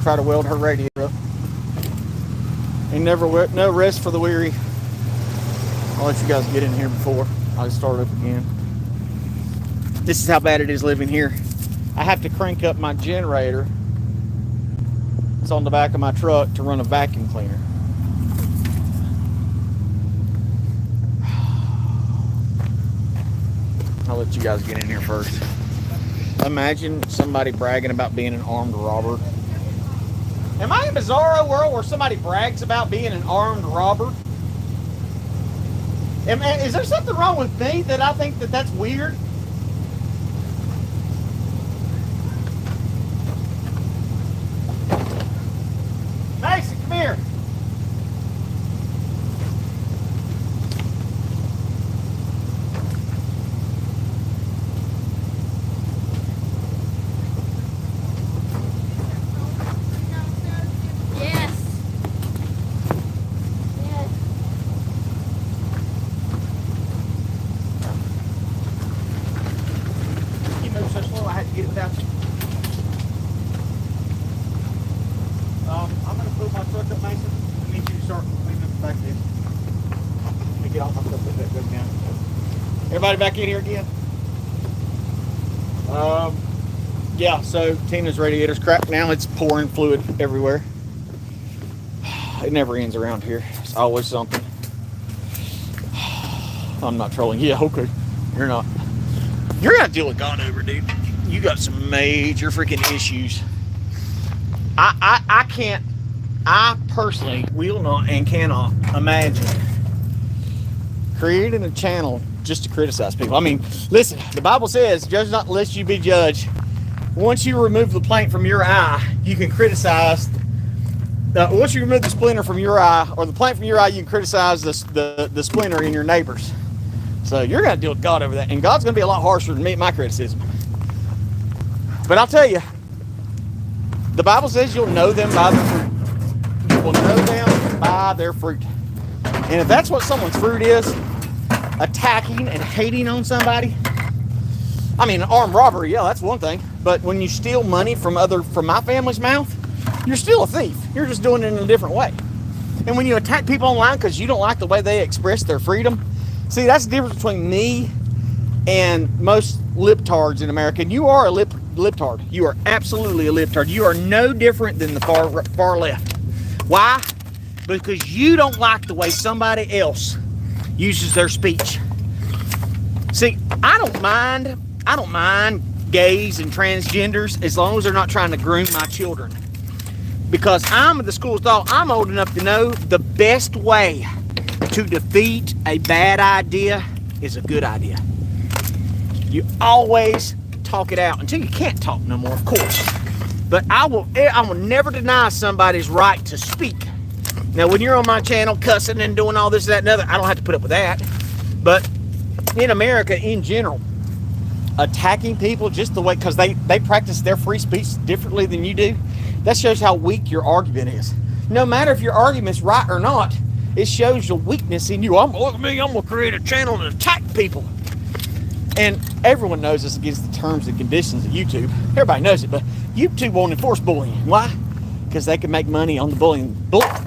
try to weld her radiator up. Ain't no rest for the weary. I'll let you guys get in here before I start up again. This is how bad it is living here. I have to crank up my generator. It's on the back of my truck to run a vacuum cleaner. I'll let you guys get in here first. Imagine somebody bragging about being an armed robber. Am I in a bizarro world where somebody brags about being an armed robber? Is there something wrong with me that I think that that's weird? Mason, come here. I'm going to put my truck up, Mason. I need you to start cleaning up the back there. Let me get off my truck, put that gun down. Everybody back in here again? Yeah, so Tina's radiator's cracked now. It's pouring fluid everywhere. It never ends around here. It's always something. I'm not trolling. Yeah, okay. You're not. You're going to deal with God over, dude. You got some major freaking issues. I personally will not and cannot imagine creating a channel just to criticize people. I mean, listen, the Bible says, judge not lest you be judged. Once you remove the plank from your eye, you can criticize. Once you remove the splinter from your eye, or the plank from your eye, you can criticize the splinter in your neighbor's. So you're going to deal with God over that. And God's going to be a lot harsher than me at my criticism. But I'll tell you, the Bible says you'll know them by their fruit. You will know them by their fruit. And if that's what someone's fruit is, attacking and hating on somebody, I mean, armed robbery, yeah, that's one thing. But when you steal money from my family's mouth, you're still a thief. You're just doing it in a different way. And when you attack people online because you don't like the way they express their freedom, see, that's the difference between me and most libtards in America. And you are a libtard. You are absolutely a libtard. You are no different than the far left. Why? Because you don't like the way somebody else uses their speech. See, I don't mind gays and transgenders as long as they're not trying to groom my children. Because I'm of the school of thought, I'm old enough to know the best way to defeat a bad idea is a good idea. You always talk it out until you can't talk no more, of course. But I will never deny somebody's right to speak. Now, when you're on my channel cussing and doing all this, that, and other, I don't have to put up with that. But in America in general, attacking people just the way, because they practice their free speech differently than you do, that shows how weak your argument is. No matter if your argument's right or not, it shows your weakness in you. Look at me, I'm going to create a channel and attack people. And everyone knows this against the terms and conditions of YouTube. Everybody knows it, but YouTube won't enforce bullying. Why? Because they can make money on the bullying.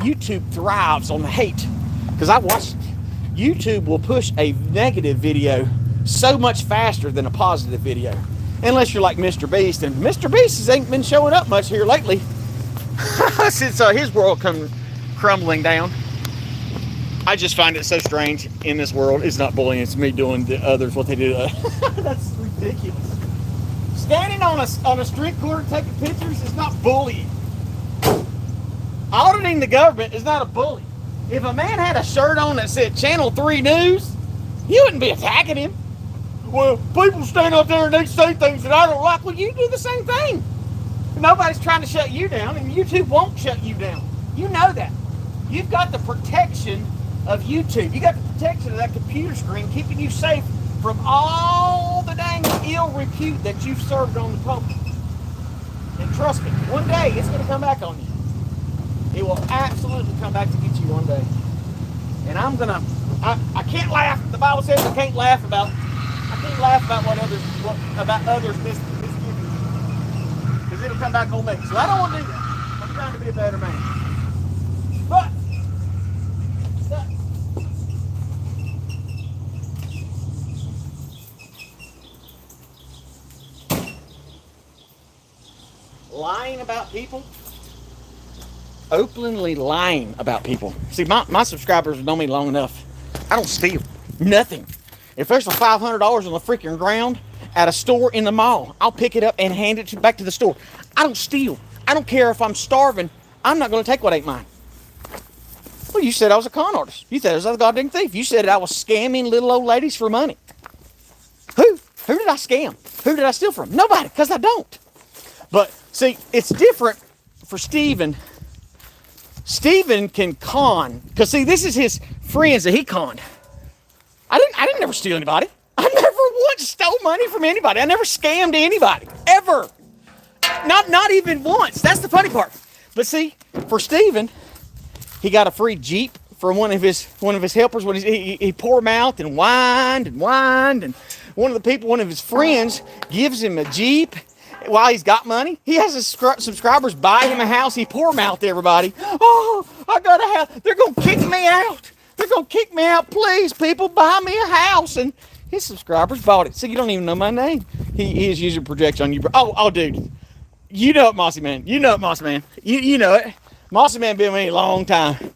YouTube thrives on the hate. Because I watched, YouTube will push a negative video so much faster than a positive video. Unless you're like Mr. Beast. And Mr. Beast ain't been showing up much here lately. Since his world come crumbling down. I just find it so strange in this world. It's not bullying, it's me doing to others what they do. That's ridiculous. Standing on a street corner taking pictures is not bullying. Auditing the government is not a bully. If a man had a shirt on that said Channel 3 News, you wouldn't be attacking him. Well, people stand up there and they say things that I don't like. Well, you do the same thing. Nobody's trying to shut you down, and YouTube won't shut you down. You know that. You've got the protection of YouTube. You got the protection of that computer screen keeping you safe from all the dang ill repute that you've served on the public. And trust me, one day it's going to come back on you. It will absolutely come back to get you one day. And I can't laugh. The Bible says I can't laugh about others misgivings. Because it'll come back on me. So I don't want to do that. lying about people. Openly lying about people. See, my subscribers know me long enough. I don't steal nothing. If there's a $500 on the freaking ground at a store in the mall, I'll pick it up and hand it back to the store. I don't steal. I don't care if I'm starving. I'm not going to take what ain't mine. Well, you said I was a con artist. You said I was a goddamn thief. You said I was scamming little old ladies for money. Who? Who did I scam? Who did I steal from? Nobody, because I don't. But, see, it's different for Steven. Steven can con. Because, see, this is his friends that he conned. I didn't never steal anybody. I never once stole money from anybody. I never scammed anybody. Ever. Not even once. That's the funny part. But see, for Steven, he got a free Jeep from one of his helpers when he poor mouthed and whined. And one of his friends gives him a Jeep while he's got money. He has his subscribers buy him a house. He poor mouthed everybody. Oh, I got a house. They're gonna kick me out. They're going to kick me out. Please, people, buy me a house. And his subscribers bought it. So you don't even know my name. He is using projection on you. Oh, dude. You know it, Mossy Man. You know it, Mossy Man. You know it. Mossy Man been with me a long time.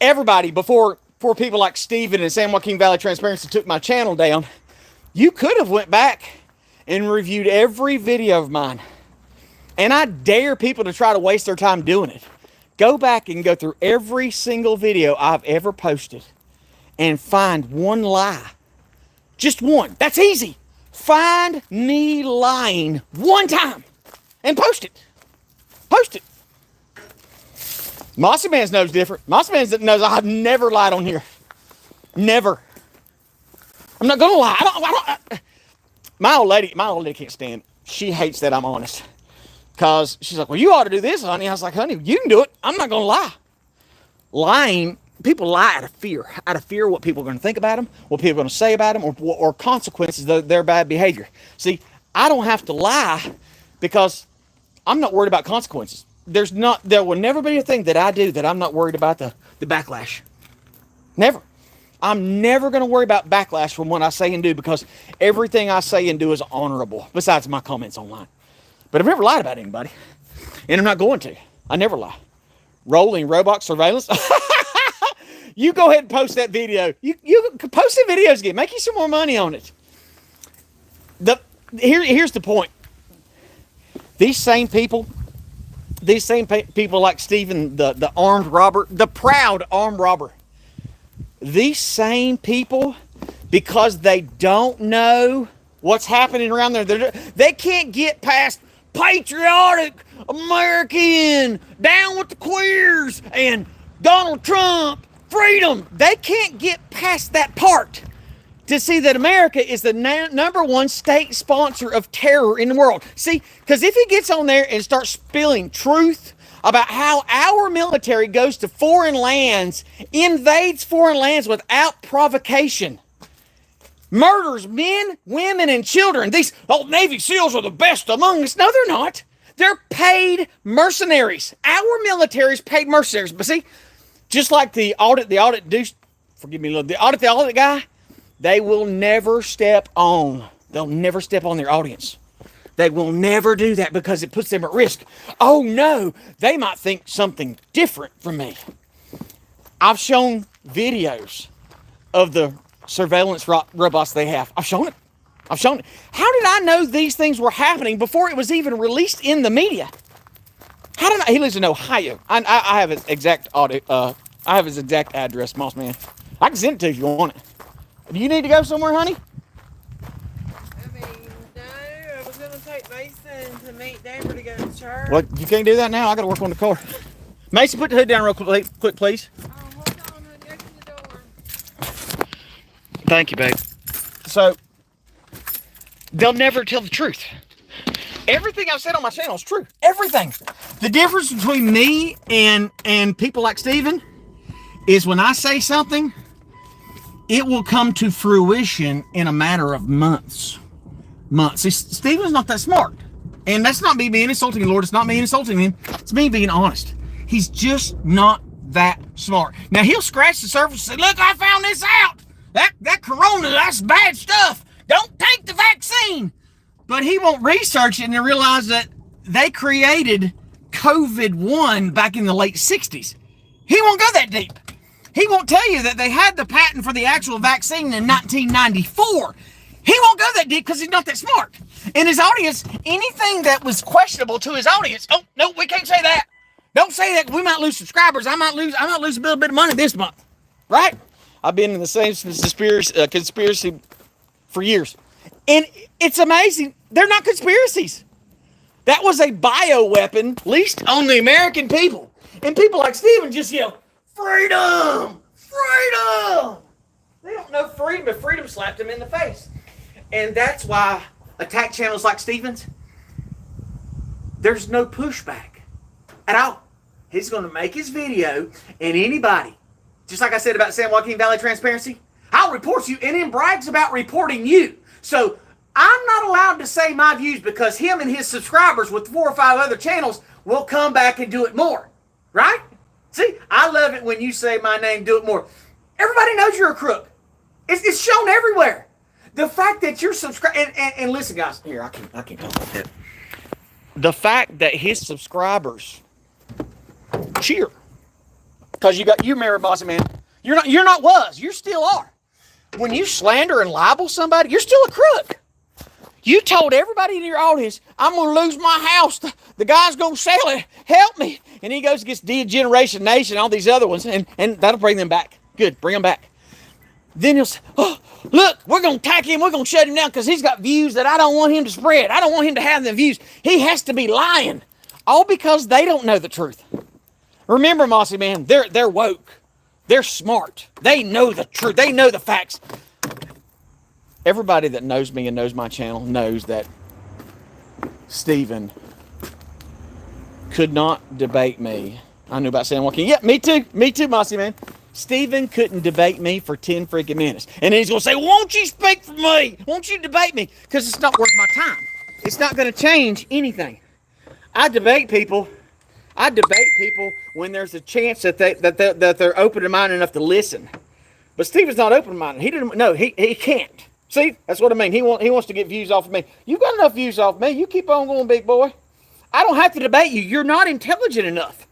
Everybody, before people like Steven and San Joaquin Valley Transparency took my channel down, you could have went back and reviewed every video of mine. And I dare people to try to waste their time doing it. Go back and go through every single video I've ever posted and find one lie. Just one. That's easy. Find me lying one time and post it. Post it. Mossy Man's knows different. Mossy Man knows I've never lied on here. Never. I'm not gonna lie. I don't. My old lady can't stand it. She hates that I'm honest. Because she's like, well, you ought to do this, honey. I was like, honey, you can do it. I'm not going to lie. Lying, people lie out of fear. Out of fear of what people are going to think about them, what people are going to say about them, or consequences of their bad behavior. See, I don't have to lie because I'm not worried about consequences. There will never be a thing that I do that I'm not worried about the backlash. Never. I'm never going to worry about backlash from what I say and do because everything I say and do is honorable, besides my comments online. But I've never lied about anybody. And I'm not going to. I never lie. Rolling robot surveillance. You go ahead and post that video. You post the videos again. Make you some more money on it. Here's the point. These same people like Steven, the armed robber, the proud armed robber. These same people, because they don't know what's happening around there, they can't get past patriotic American, down with the queers, and Donald Trump, freedom. They can't get past that part to see that America is the number one state sponsor of terror in the world. See, because if he gets on there and starts spilling truth about how our military goes to foreign lands, invades foreign lands without provocation, murders men, women, and children. These old Navy SEALs are the best among us. No, they're not. They're paid mercenaries. Our military's paid mercenaries. But see, just like the audit guy, they will never step on. They'll never step on their audience. They will never do that because it puts them at risk. Oh no, they might think something different from me. I've shown videos of the surveillance robots they have. I've shown it. How did I know these things were happening before it was even released in the media? How did he lives in Ohio. I have his exact I have his exact address, Moss Man. I can send it to you if you want it. Do you need to go somewhere, honey? No, I was going to take Mason to meet Denver to go to church. Well, you can't do that now. I got to work on the car. Mason, put the hood down real quick, please. Oh, hold on. I'll go to the door. Thank you, babe. So, they'll never tell the truth. Everything I've said on my channel is true. Everything. The difference between me and people like Steven is when I say something, it will come to fruition in a matter of months. See, Steven's not that smart. And that's not me being insulting, Lord. It's not me insulting him. It's me being honest. He's just not that smart. Now, he'll scratch the surface and say, look, I found this out. That corona, that's bad stuff. Don't take the vaccine. But he won't research it and realize that they created COVID-1 back in the late 60s. He won't go that deep. He won't tell you that they had the patent for the actual vaccine in 1994. He won't go that deep because he's not that smart. And his audience, anything that was questionable to his audience, oh, no, we can't say that. Don't say that. We might lose subscribers. I might lose a little bit of money this month. Right? I've been in the same conspiracy for years. And it's amazing. They're not conspiracies. That was a bioweapon leased on the American people. And people like Stephen just yell, freedom! Freedom! They don't know freedom, but freedom slapped them in the face. And that's why attack channels like Stephen's, there's no pushback at all. He's going to make his video, and anybody, just like I said about San Joaquin Valley Transparency, I'll report you, and then brags about reporting you. So I'm not allowed to say my views because him and his subscribers with 4 or 5 other channels will come back and do it more. Right? See, I love it when you say my name, do it more. Everybody knows you're a crook. It's shown everywhere. The fact that you're subscribing, and listen, guys, here, I can't talk about that. The fact that his subscribers cheer. Because you remember, Bossy Man, you're still are. When you slander and libel somebody, you're still a crook. You told everybody in your audience, I'm going to lose my house. The guy's going to sell it. Help me. And he goes against Degeneration Nation, all these other ones, and that'll bring them back. Good, bring them back. Then he'll say, oh, look, we're going to attack him. We're going to shut him down because he's got views that I don't want him to spread. I don't want him to have them views. He has to be lying. All because they don't know the truth. Remember, Mossy Man, they're woke. They're smart. They know the truth. They know the facts. Everybody that knows me and knows my channel knows that Stephen could not debate me. I knew about San Joaquin. Yeah, me too, Mossy Man. Stephen couldn't debate me for 10 freaking minutes. And then he's going to say, won't you speak for me? Won't you debate me? Because it's not worth my time. It's not going to change anything. I debate people when there's a chance that they're open-minded enough to listen. But Stephen's not open-minded. He can't. See, that's what I mean. He wants to get views off of me. You got enough views off of me. You keep on going, big boy. I don't have to debate you. You're not intelligent enough.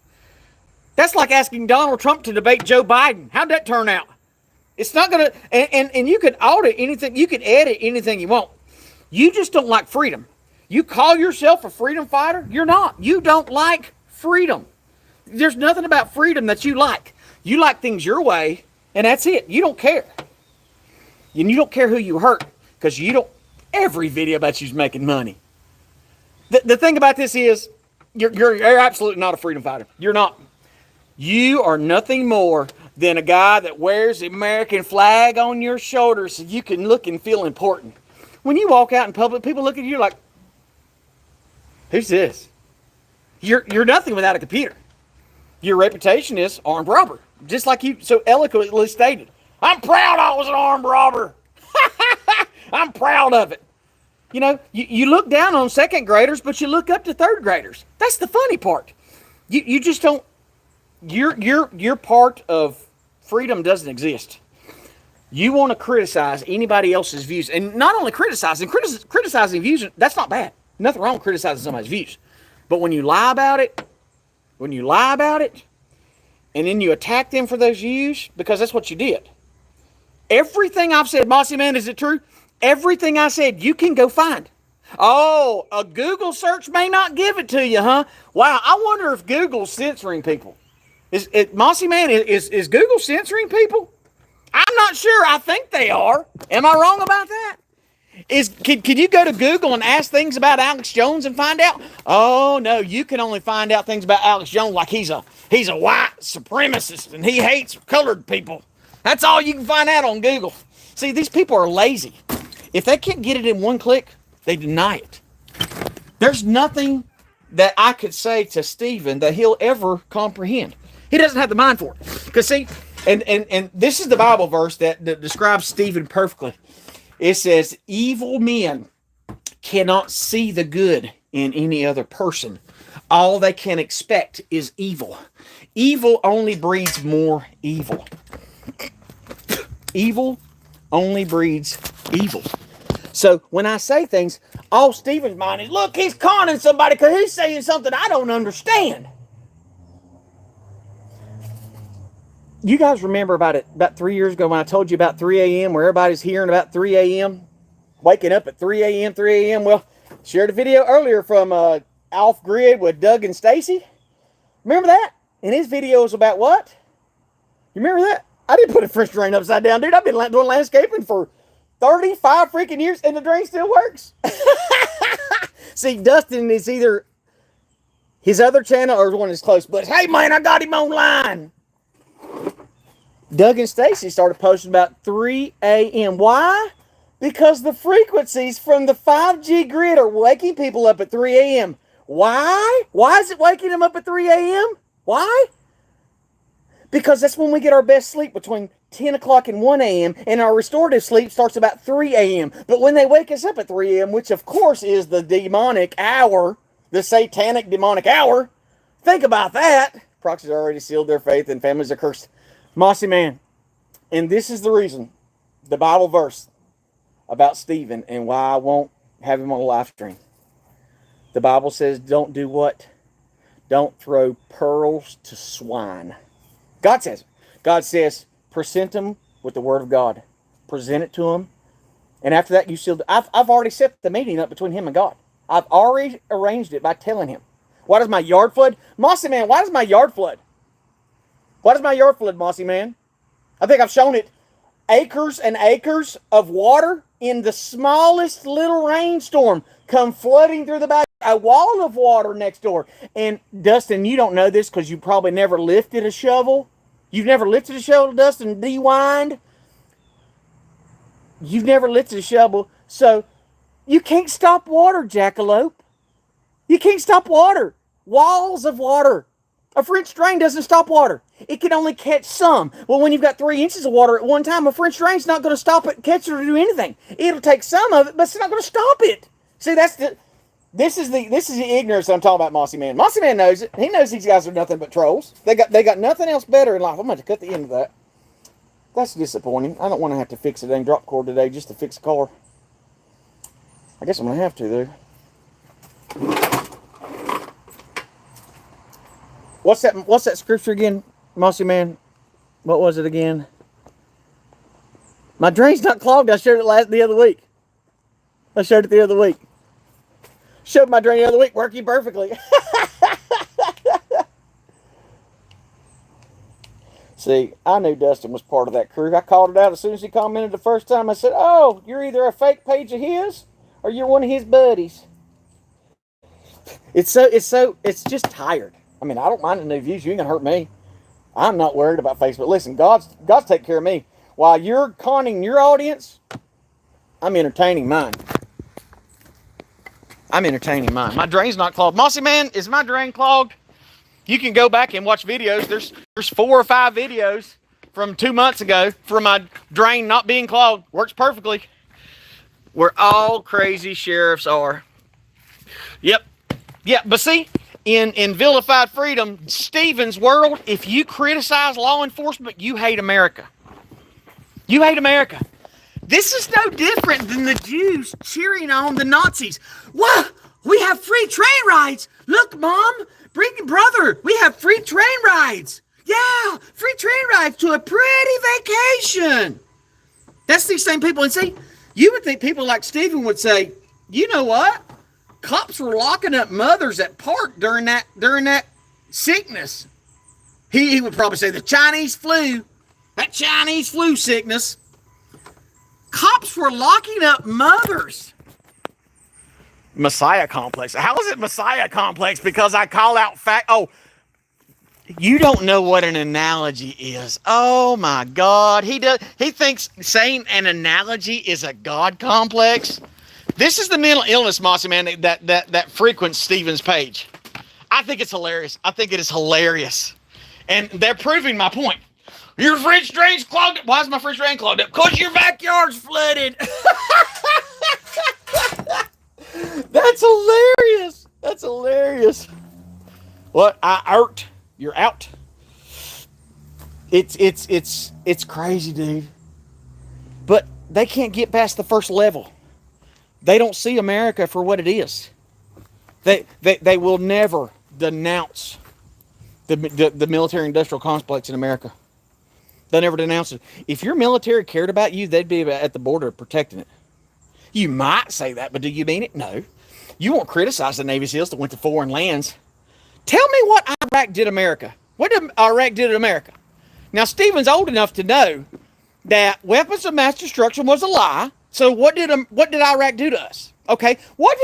That's like asking Donald Trump to debate Joe Biden. How'd that turn out? It's not going to... And you could audit anything. You could edit anything you want. You just don't like freedom. You call yourself a freedom fighter? You're not. You don't like freedom. There's nothing about freedom that you like. You like things your way, and that's it. You don't care. And you don't care who you hurt, because you don't... Every video about you's making money. The thing about this is, you're absolutely not a freedom fighter. You're not. You are nothing more than a guy that wears the American flag on your shoulders so you can look and feel important. When you walk out in public, people look at you like, who's this? You're nothing without a computer. Your reputation is armed robber. Just like you so eloquently stated. I'm proud I was an armed robber. I'm proud of it. You know, you look down on second graders, but you look up to third graders. That's the funny part. You just don't... Your part of freedom doesn't exist. You want to criticize anybody else's views, and not only criticizing views, that's not bad. Nothing wrong with criticizing somebody's views. But when you lie about it, and then you attack them for those views, because that's what you did. Everything I've said, Mossy Man, is it true? Everything I said, you can go find. Oh, a Google search may not give it to you, huh? Wow, I wonder if Google's censoring people. Mossy Man, is Google censoring people? I'm not sure. I think they are. Am I wrong about that? Can you go to Google and ask things about Alex Jones and find out? Oh no, you can only find out things about Alex Jones like he's a white supremacist and he hates colored people. That's all you can find out on Google. See, these people are lazy. If they can't get it in one click, they deny it. There's nothing that I could say to Stephen that he'll ever comprehend. He doesn't have the mind for it. Because see, and this is the Bible verse that describes Stephen perfectly. It says, evil men cannot see the good in any other person. All they can expect is evil. Evil only breeds more evil. Evil only breeds evil. So when I say things, all Stephen's mind is, look, he's conning somebody because he's saying something I don't understand. You guys remember about 3 years ago when I told you about 3 a.m. where everybody's hearing about 3 a.m., waking up at 3 a.m., 3 a.m.? Well, shared a video earlier from Off Grid with Doug and Stacy. Remember that? And his video was about what? You remember that? I didn't put a French drain upside down, dude. I've been doing landscaping for 35 freaking years and the drain still works. See, Dustin is either his other channel or one of his close buddies. Hey, man, I got him online. Doug and Stacy started posting about 3 a.m. Why? Because the frequencies from the 5G grid are waking people up at 3 a.m. Why? Why is it waking them up at 3 a.m.? Why? Because that's when we get our best sleep, between 10 o'clock and 1 a.m., and our restorative sleep starts about 3 a.m. But when they wake us up at 3 a.m., which of course is the demonic hour, the satanic demonic hour, think about that. Proxies already sealed their faith and families are cursed. Mossy man, and this is the reason, the Bible verse about Stephen and why I won't have him on a live stream. The Bible says, don't do what? Don't throw pearls to swine. God says, present them with the word of God. Present it to him. And after that, you sealed. I've already set the meeting up between him and God. I've already arranged it by telling him. Why does my yard flood? Mossy man, why does my yard flood? Why does my yard flood, Mossy man? I think I've shown it. Acres and acres of water in the smallest little rainstorm come flooding through the back. A wall of water next door. And Dustin, you don't know this because you probably never lifted a shovel. You've never lifted a shovel, Dustin, de-wind. You've never lifted a shovel. So you can't stop water, jackalope. You can't stop water. Walls of water. A French drain doesn't stop water. It can only catch some. Well, when you've got 3 inches of water at one time, a French drain's not going to stop it, catch it, or do anything. It'll take some of it, but it's not going to stop it. See, this is the ignorance that I'm talking about, Mossy man. Mossy man knows it. He knows these guys are nothing but trolls. They got nothing else better in life. I'm going to cut the end of that. That's disappointing. I don't want to have to fix a dang drop cord today just to fix a car. I guess I'm going to have to, though. What's that scripture again, Mossy man? What was it again? My drain's not clogged. I showed it the other week. Showed my drain the other week, working perfectly. See, I knew Dustin was part of that crew. I called it out as soon as he commented the first time. I said, oh, you're either a fake page of his or you're one of his buddies. It's just tired. I mean, I don't mind the new views. You ain't gonna hurt me. I'm not worried about Facebook. Listen, God's taking care of me. While you're conning your audience, I'm entertaining mine. My drain's not clogged. Mossy man, is my drain clogged? You can go back and watch videos. There's 4 or 5 videos from 2 months ago for my drain not being clogged. Works perfectly. Where all crazy sheriffs are. Yep. Yeah, but see, in Villified Freedom, Stephen's world, if you criticize law enforcement, you hate America. You hate America. This is no different than the Jews cheering on the Nazis. Wow, we have free train rides. Look, Mom, bring your brother. We have free train rides. Yeah, free train rides to a pretty vacation. That's these same people. And see, you would think people like Stephen would say, you know what? Cops were locking up mothers at park during that sickness. He would probably say the Chinese flu, that Chinese flu sickness. Cops were locking up mothers. Messiah complex. How is it Messiah complex? Because I call out fact. Oh, you don't know what an analogy is. Oh my God. He thinks saying an analogy is a God complex. This is the mental illness, Mossy man, that frequents Stephen's page. I think it's hilarious. I think it is hilarious. And they're proving my point. Your French drain's clogged up. Why is my French drain clogged up? Because your backyard's flooded. That's hilarious. That's hilarious. What? You're out. It's crazy, dude. But they can't get past the first level. They don't see America for what it is. They will never denounce the military-industrial complex in America. They'll never denounce it. If your military cared about you, they'd be at the border protecting it. You might say that, but do you mean it? No. You won't criticize the Navy SEALs that went to foreign lands. Tell me what Iraq did America. What did Iraq do to America? Now, Stephen's old enough to know that weapons of mass destruction was a lie. So what did Iraq do to us? Okay, what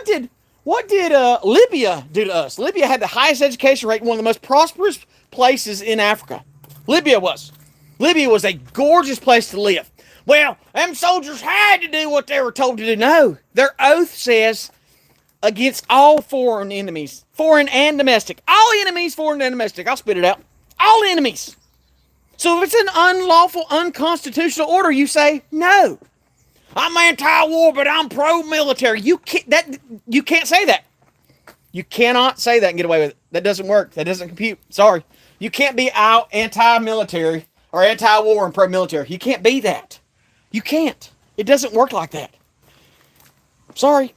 did Libya do to us? Libya had the highest education rate, one of the most prosperous places in Africa. Libya was a gorgeous place to live. Well, them soldiers had to do what they were told to do. No, their oath says against all foreign enemies, foreign and domestic. All enemies, foreign and domestic. I'll spit it out. All enemies. So if it's an unlawful, unconstitutional order, you say, no. I'm anti-war, but I'm pro-military. You can't say that. You cannot say that and get away with it. That doesn't work. That doesn't compute. Sorry. You can't be out anti-military or anti-war and pro-military. You can't be that. You can't. It doesn't work like that. Sorry.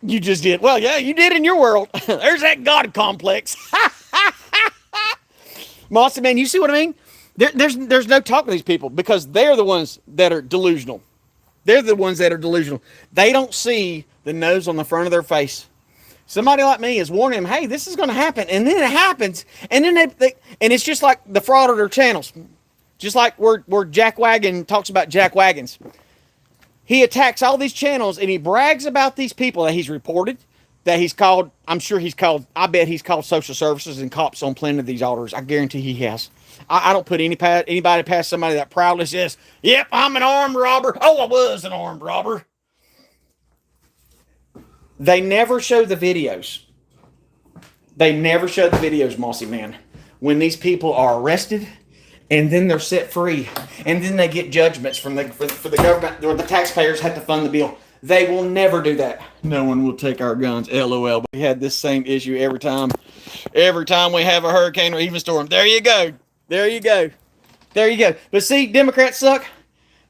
You just did. Well, yeah, you did in your world. There's that God complex. Mossy man, you see what I mean? There's no talk to these people because they're the ones that are delusional. They're the ones that are delusional. They don't see the nose on the front of their face. Somebody like me is warning them, hey, this is going to happen. And then it happens. And then and it's just like the frauditor channels. Just like where Jack Wagon talks about Jack Wagons. He attacks all these channels and he brags about these people that he's reported, that he's called, I bet he's called social services and cops on plenty of these altars. I guarantee he has. I don't put anybody past somebody that proudly says, yep, I'm an armed robber. Oh, I was an armed robber. They never show the videos. They never show the videos, Mossy Man. When these people are arrested and then they're set free and then they get judgments for the government or the taxpayers have to fund the bill. They will never do that. No one will take our guns. LOL. But we had this same issue every time. Every time we have a hurricane or even storm. There you go. There you go. There you go. But see, Democrats suck.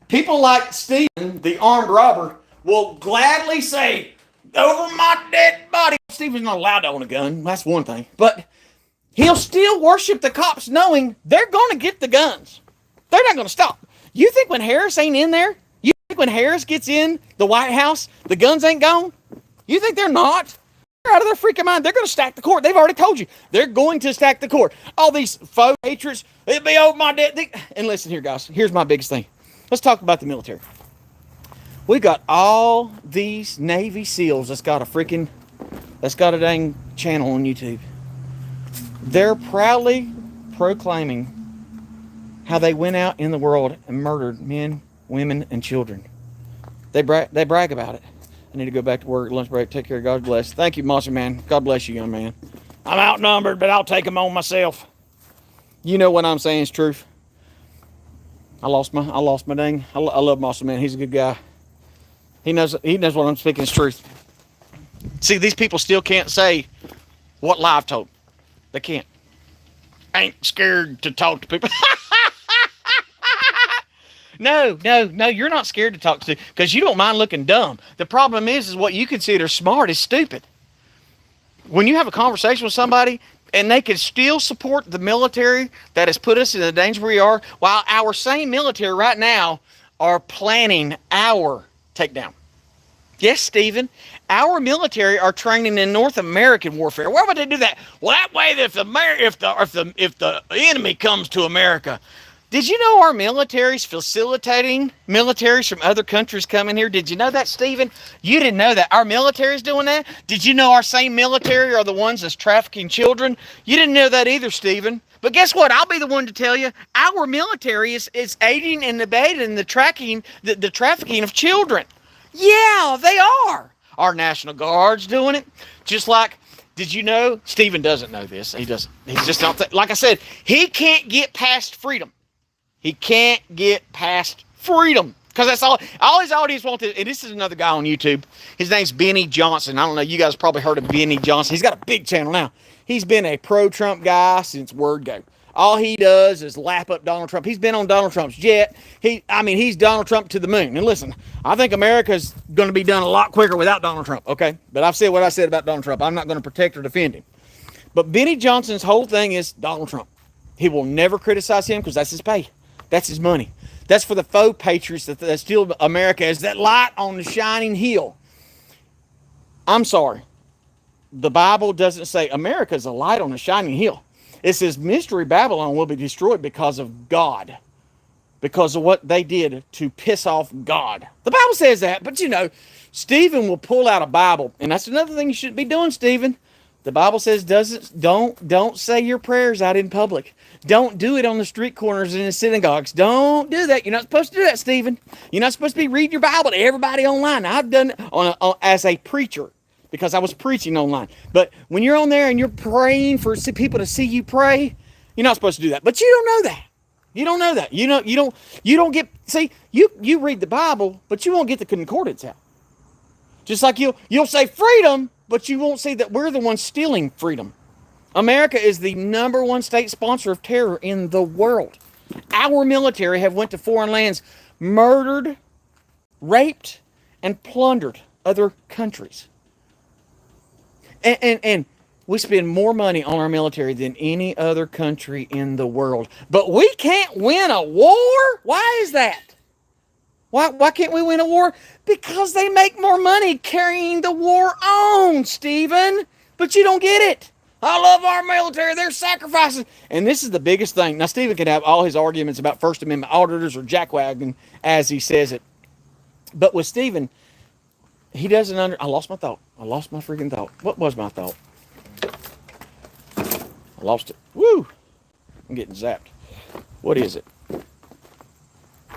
People like Stephen, the armed robber, will gladly say, over my dead body. Stephen's not allowed to own a gun. That's one thing. But he'll still worship the cops knowing they're going to get the guns. They're not going to stop. You think when Harris ain't in there? You think when Harris gets in the White House, the guns ain't gone? You think they're not? Out of their freaking mind. They're going to stack the court. They've already told you. They're going to stack the court. All these faux hatreds, it'll be over my dead. And listen here, guys. Here's my biggest thing. Let's talk about the military. We got all these Navy SEALs that's got a dang channel on YouTube. They're proudly proclaiming how they went out in the world and murdered men, women, and children. They brag about it. I need to go back to work, lunch break, take care, God bless. Thank you, Mossy Man. God bless you, young man. I'm outnumbered, but I'll take them on myself. You know what I'm saying is truth. I lost my dang. I love Mossy Man. He's a good guy. He knows what I'm speaking is truth. See, these people still can't say what lie I've told. They can't. I ain't scared to talk to people. No, you're not scared to talk to because you don't mind looking dumb. The problem is what you consider smart is stupid. When you have a conversation with somebody and they can still support the military that has put us in the danger we are, while our same military right now are planning our takedown. Yes, Stephen, our military are training in North American warfare. Why would they do that? Well, that way, if the enemy comes to America. Did you know our military's facilitating militaries from other countries coming here? Did you know that, Stephen? You didn't know that. Our military's doing that? Did you know our same military are the ones that's trafficking children? You didn't know that either, Stephen. But guess what? I'll be the one to tell you. Our military is aiding and abetting the trafficking of children. Yeah, they are. Our National Guard's doing it. Just like, did you know? Stephen doesn't know this. He doesn't. He's just not. Like I said, he can't get past freedom. He can't get past freedom. Because that's all his audience wants. And this is another guy on YouTube. His name's Benny Johnson. I don't know. You guys probably heard of Benny Johnson. He's got a big channel now. He's been a pro-Trump guy since word go. all he does is lap up Donald Trump. He's been on Donald Trump's jet. He's Donald Trump to the moon. And listen, I think America's going to be done a lot quicker without Donald Trump, okay? But I've said what I said about Donald Trump. I'm not going to protect or defend him. But Benny Johnson's whole thing is Donald Trump. He will never criticize him because that's his pay. That's his money. That's for the faux patriots that still America is that light on the shining hill. I'm sorry. The Bible doesn't say America is a light on a shining hill. It says Mystery Babylon will be destroyed because of God. Because of what they did to piss off God. The Bible says that, but Stephen will pull out a Bible. And that's another thing you shouldn't be doing, Stephen. The Bible says don't say your prayers out in public. Don't do it on the street corners and in the synagogues. Don't do that. You're not supposed to do that, Stephen. You're not supposed to be reading your Bible to everybody online. Now, I've done it as a preacher because I was preaching online. But when you're on there and you're praying for people to see you pray, you're not supposed to do that. But you don't know that. You don't know that. You don't get, see, you read the Bible, but you won't get the concordance out. Just like you'll say freedom, but you won't see that we're the ones stealing freedom. America is the #1 state sponsor of terror in the world. Our military have went to foreign lands, murdered, raped, and plundered other countries. And we spend more money on our military than any other country in the world. But we can't win a war? Why is that? Why can't we win a war? Because they make more money carrying the war on, Stephen. But you don't get it. I love our military. They're sacrificing. And this is the biggest thing. Now, Stephen can have all his arguments about First Amendment auditors or jackwagon as he says it. But with Stephen, he doesn't I lost my thought. I lost my freaking thought. What was my thought? I lost it. Woo! I'm getting zapped. What is it?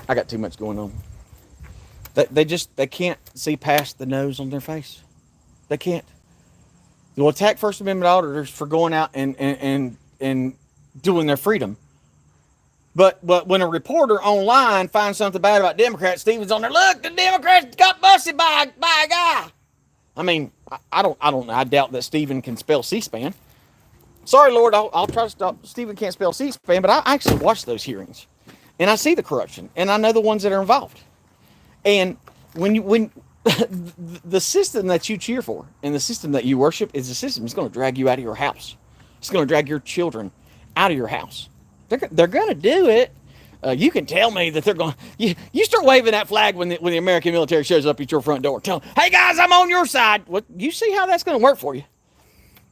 I got too much going on. They can't see past the nose on their face. They can't. You'll attack First Amendment auditors for going out and doing their freedom. But when a reporter online finds something bad about Democrats, Stephen's on there. Look, the Democrats got busted by a guy. I mean, I don't know. I doubt that Stephen can spell C-SPAN. Sorry, Lord, I'll try to stop. Stephen can't spell C-SPAN, but I actually watch those hearings, and I see the corruption, and I know the ones that are involved. And when the system that you cheer for and the system that you worship is a system that's going to drag you out of your house. It's going to drag your children out of your house. They're going to do it. You can tell me that they're going. You start waving that flag when the American military shows up at your front door. Tell them, "Hey guys, I'm on your side." What you see how that's going to work for you?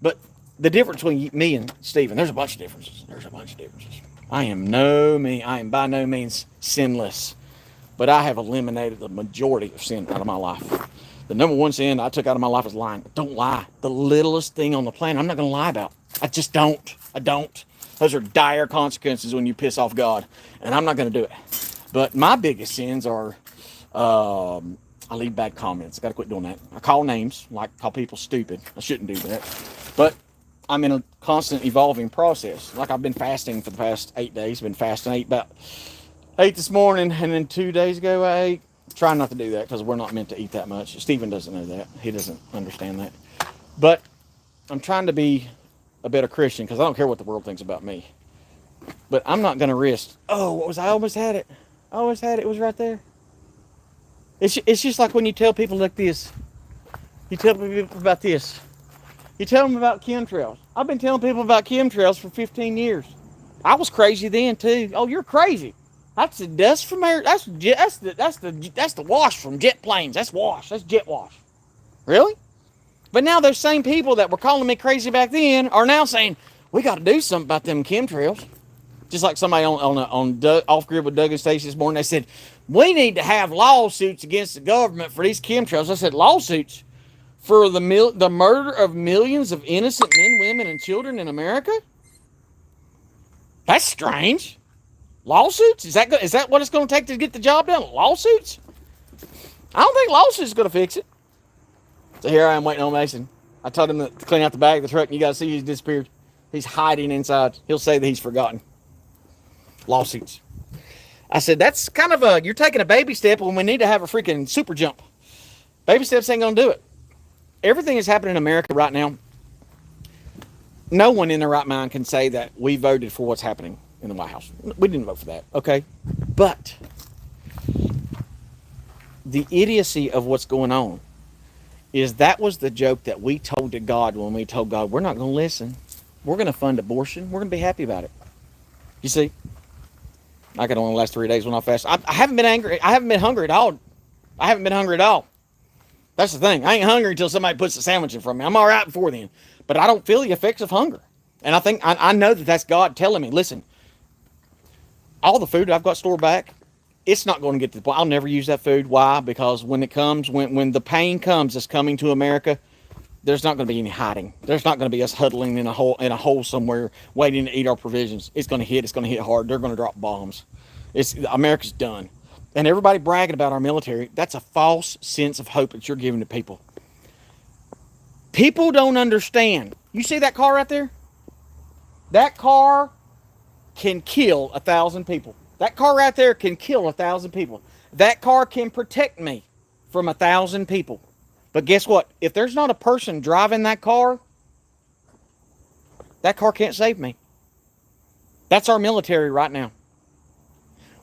But the difference between me and Stephen, there's a bunch of differences. I am by no means sinless. But I have eliminated the majority of sin out of my life. The #1 sin I took out of my life is lying. Don't lie. The littlest thing on the planet, I'm not going to lie about. I just don't. I don't. Those are dire consequences when you piss off God. And I'm not going to do it. But my biggest sins are, I leave bad comments. I got to quit doing that. I call names, like call people stupid. I shouldn't do that. But I'm in a constant evolving process. Like I've been fasting for the past 8 days. Been fasting. I ate this morning, and then 2 days ago I ate. Trying not to do that because we're not meant to eat that much. Stephen doesn't know that. He doesn't understand that. But I'm trying to be a better Christian because I don't care what the world thinks about me. But I'm not going to risk. Oh, what was I almost had it. I almost had it. It was right there. It's just like when you tell people like this. You tell people about this. You tell them about chemtrails. I've been telling people about chemtrails for 15 years. I was crazy then too. Oh, you're crazy. That's the dust from air. That's the wash from jet planes. That's wash. That's jet wash. Really? But now those same people that were calling me crazy back then are now saying we got to do something about them chemtrails. Just like somebody on Off Grid with Doug and Stacey this morning, they said we need to have lawsuits against the government for these chemtrails. I said lawsuits for the murder of millions of innocent men, women, and children in America. That's strange. Lawsuits? Is that what it's going to take to get the job done? Lawsuits? I don't think lawsuits is going to fix it. So here I am waiting on Mason. I told him to clean out the back of the truck, and you got to see he's disappeared. He's hiding inside. He'll say that he's forgotten. Lawsuits. I said, that's kind of you're taking a baby step when we need to have a freaking super jump. Baby steps ain't going to do it. Everything is happening in America right now. No one in their right mind can say that we voted for what's happening in the White House. We didn't vote for that, okay? But the idiocy of what's going on is that was the joke that we told to God when we told God, we're not going to listen. We're going to fund abortion. We're going to be happy about it. You see, I could only last 3 days when I fast. I haven't been angry. I haven't been hungry at all. I haven't been hungry at all. That's the thing. I ain't hungry until somebody puts a sandwich in front of me. I'm all right before then. But I don't feel the effects of hunger. And I know that that's God telling me, listen, all the food I've got stored back, it's not going to get to the point. I'll never use that food. Why? Because when it comes, when the pain comes that's coming to America, there's not going to be any hiding. There's not going to be us huddling in a hole somewhere waiting to eat our provisions. It's going to hit. It's going to hit hard. They're going to drop bombs. America's done. And everybody bragging about our military, that's a false sense of hope that you're giving to people. People don't understand. You see that car right there? That car can kill 1,000 people. That car right there can kill 1,000 people. That car can protect me from 1,000 people. But guess what? If there's not a person driving that car can't save me. That's our military right now.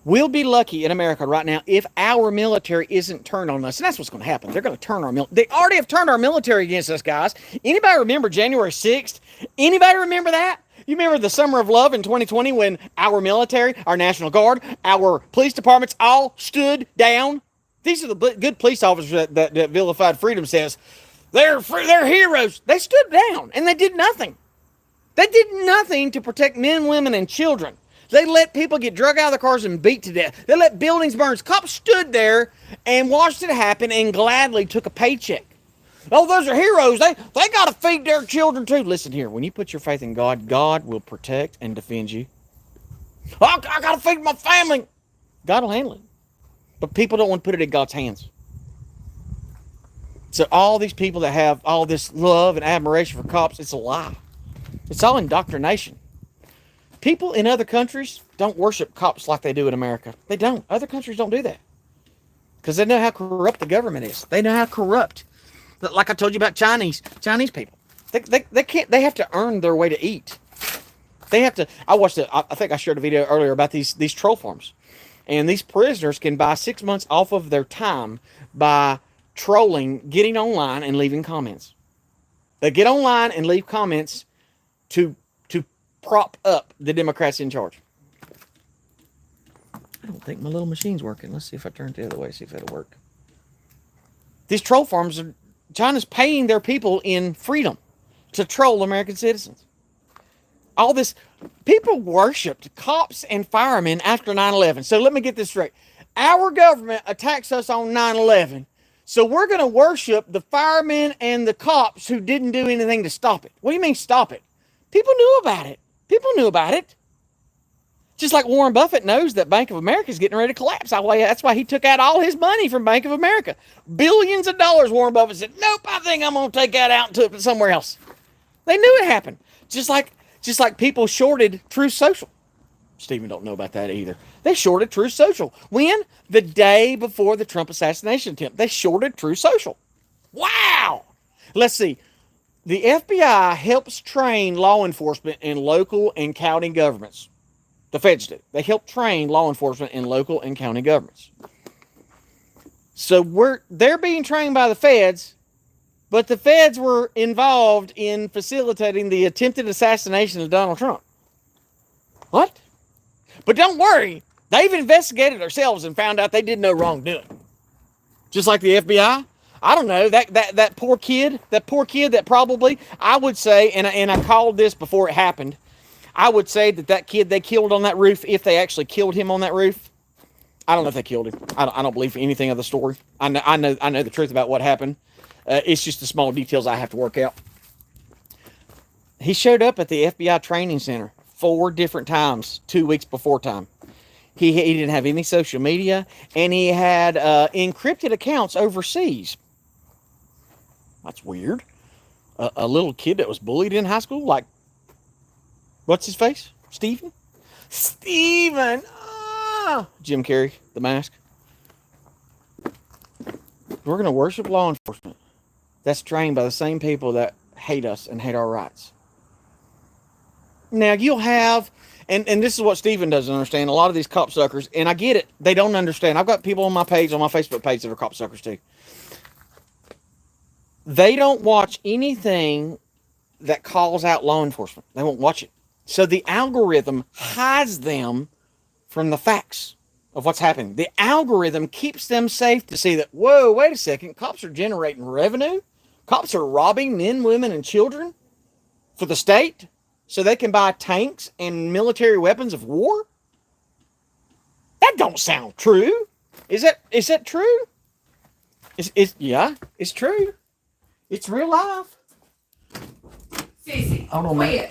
We'll be lucky in America right now if our military isn't turned on us. And that's what's going to happen. They're going to turn our military. They already have turned our military against us, guys. Anybody remember January 6th? Anybody remember that? You remember the Summer of Love in 2020 when our military, our National Guard, our police departments all stood down? These are the good police officers that Villified Freedom says. They're heroes. They stood down and they did nothing. They did nothing to protect men, women, and children. They let people get drug out of their cars and beat to death. They let buildings burn. Cops stood there and watched it happen and gladly took a paycheck. Oh, those are heroes. They got to feed their children too. Listen here. When you put your faith in God, God will protect and defend you. Oh, I got to feed my family. God will handle it. But people don't want to put it in God's hands. So all these people that have all this love and admiration for cops, it's a lie. It's all indoctrination. People in other countries don't worship cops like they do in America. They don't. Other countries don't do that. Because they know how corrupt the government is. They know how corrupt. Like I told you about Chinese people. They have to earn their way to eat. They have to. I think I shared a video earlier about these troll farms. And these prisoners can buy 6 months off of their time by trolling, getting online and leaving comments. They get online and leave comments to prop up the Democrats in charge. I don't think my little machine's working. Let's see if I turn it the other way, see if it'll work. These troll farms, China's paying their people in freedom to troll American citizens. All this, people worshipped cops and firemen after 9/11. So let me get this straight. Our government attacks us on 9/11. So we're going to worship the firemen and the cops who didn't do anything to stop it. What do you mean stop it? People knew about it. People knew about it. Just like Warren Buffett knows that Bank of America is getting ready to collapse. That's why he took out all his money from Bank of America. Billions of dollars, Warren Buffett said, nope, I think I'm going to take that out and put it somewhere else. They knew it happened. Just like people shorted Truth Social. Stephen don't know about that either. They shorted Truth Social. When? The day before the Trump assassination attempt. They shorted Truth Social. Wow! Let's see. The FBI helps train law enforcement in local and county governments. The feds do. They help train law enforcement in local and county governments. So they're being trained by the feds, but the feds were involved in facilitating the attempted assassination of Donald Trump. What? But don't worry, they've investigated themselves and found out they did no wrongdoing. Just like the FBI. I don't know, that poor kid that probably, I would say, and I called this before it happened, I would say that kid they killed on that roof, if they actually killed him on that roof, I don't know if they killed him. I don't believe anything of the story. I know the truth about what happened. It's just the small details I have to work out. He showed up at the FBI training center 4 different times, 2 weeks before time. He didn't have any social media, and he had encrypted accounts overseas. That's weird. A little kid that was bullied in high school, like, what's his face? Steven? Steven! Jim Carrey, The Mask. We're going to worship law enforcement. That's trained by the same people that hate us and hate our rights. Now you'll have, and this is what Stephen doesn't understand, a lot of these cop suckers, and I get it, they don't understand. I've got people on my page, on my Facebook page, that are cop suckers too. They don't watch anything that calls out law enforcement. They won't watch it. So the algorithm hides them from the facts of what's happening. The algorithm keeps them safe to see that, whoa, wait a second, cops are generating revenue. Cops are robbing men, women, and children for the state so they can buy tanks and military weapons of war. That don't sound true. Is that true? Yeah, it's true. It's real life. Sissy, Hold on, quit.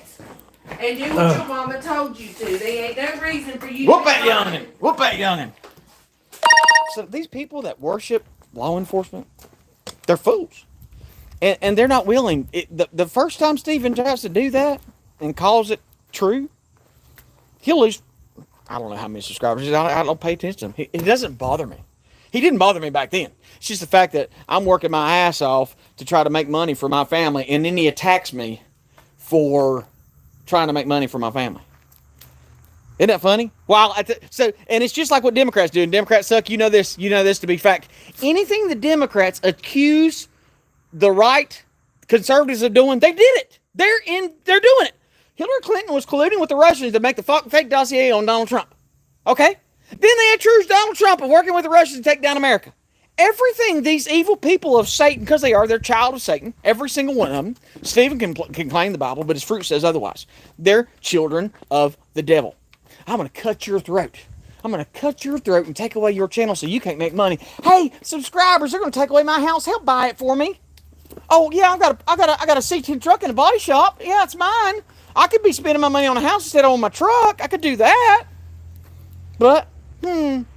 And do what your mama told you to. There ain't no reason for you Whoop to that youngin'. Whoop that youngin'. So these people that worship law enforcement, they're fools. And they're not willing. The first time Stephen tries to do that and calls it true, he'll lose, I don't know how many subscribers. I don't pay attention to him. He doesn't bother me. He didn't bother me back then. It's just the fact that I'm working my ass off to try to make money for my family, and then he attacks me for trying to make money for my family. Isn't that funny? And it's just like what Democrats do. And Democrats suck. You know this to be fact. Anything the Democrats accuse the right conservatives of doing, they did it. They're doing it. Hillary Clinton was colluding with the Russians to make the fake dossier on Donald Trump. Okay? Then they accused Donald Trump of working with the Russians to take down America. Everything these evil people of Satan, because they're child of Satan, every single one of them. Stephen can claim the Bible, but his fruit says otherwise. They're children of the devil. I'm going to cut your throat. I'm going to cut your throat and take away your channel so you can't make money. Hey, subscribers, they're going to take away my house. Help buy it for me. Oh yeah, I got a C10 truck in a body shop. Yeah, it's mine. I could be spending my money on a house instead of on my truck. I could do that. But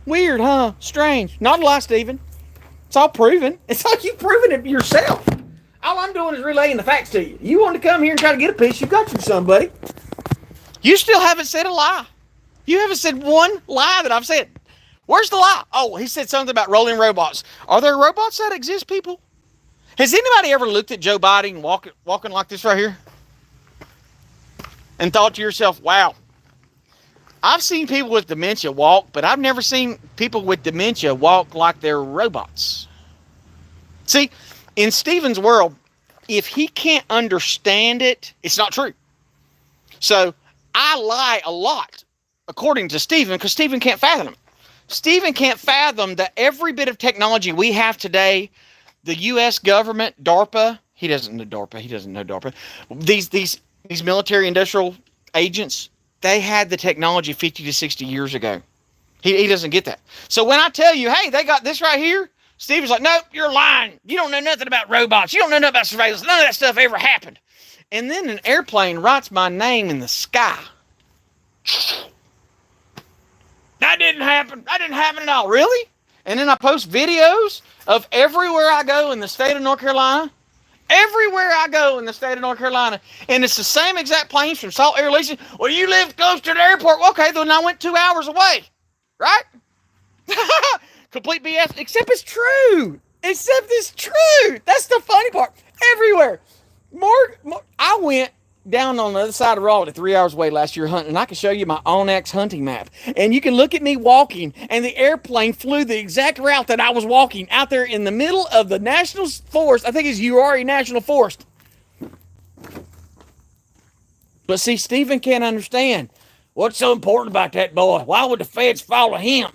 weird, huh? Strange. Not a lie, Stephen. It's all proven. It's like you've proven it yourself. All I'm doing is relaying the facts to you. You want to come here and try to get a piece, you got you some, buddy. You still haven't said a lie. You haven't said one lie that I've said. Where's the lie? Oh, he said something about rolling robots. Are there robots that exist, people? Has anybody ever looked at Joe Biden walking like this right here and thought to yourself, wow, I've seen people with dementia walk, but I've never seen people with dementia walk like they're robots. See, in Stephen's world, if he can't understand it, it's not true. So I lie a lot, according to Stephen, because Stephen can't fathom it. Stephen can't fathom that every bit of technology we have today, the U.S. government, DARPA, he doesn't know DARPA. These military industrial agents, they had the technology 50 to 60 years ago. He doesn't get that. So when I tell you, hey, they got this right here, Stephen's like, nope, you're lying. You don't know nothing about robots. You don't know nothing about surveillance. None of that stuff ever happened. And then an airplane writes my name in the sky. That didn't happen. That didn't happen at all. Really? And then I post videos of everywhere I go in the state of North Carolina. Everywhere I go in the state of North Carolina. And it's the same exact planes from Salt Air Leasing. Well, you live close to the airport. Well, okay, then I went 2 hours away. Right? Complete BS. Except it's true. Except it's true. That's the funny part. Everywhere. More, I went down on the other side of Raleigh 3 hours away last year hunting, and I can show you my Onyx hunting map. And you can look at me walking, and the airplane flew the exact route that I was walking out there in the middle of the National Forest. I think it's Uari National Forest. But see, Stephen can't understand. What's so important about that boy? Why would the feds follow him?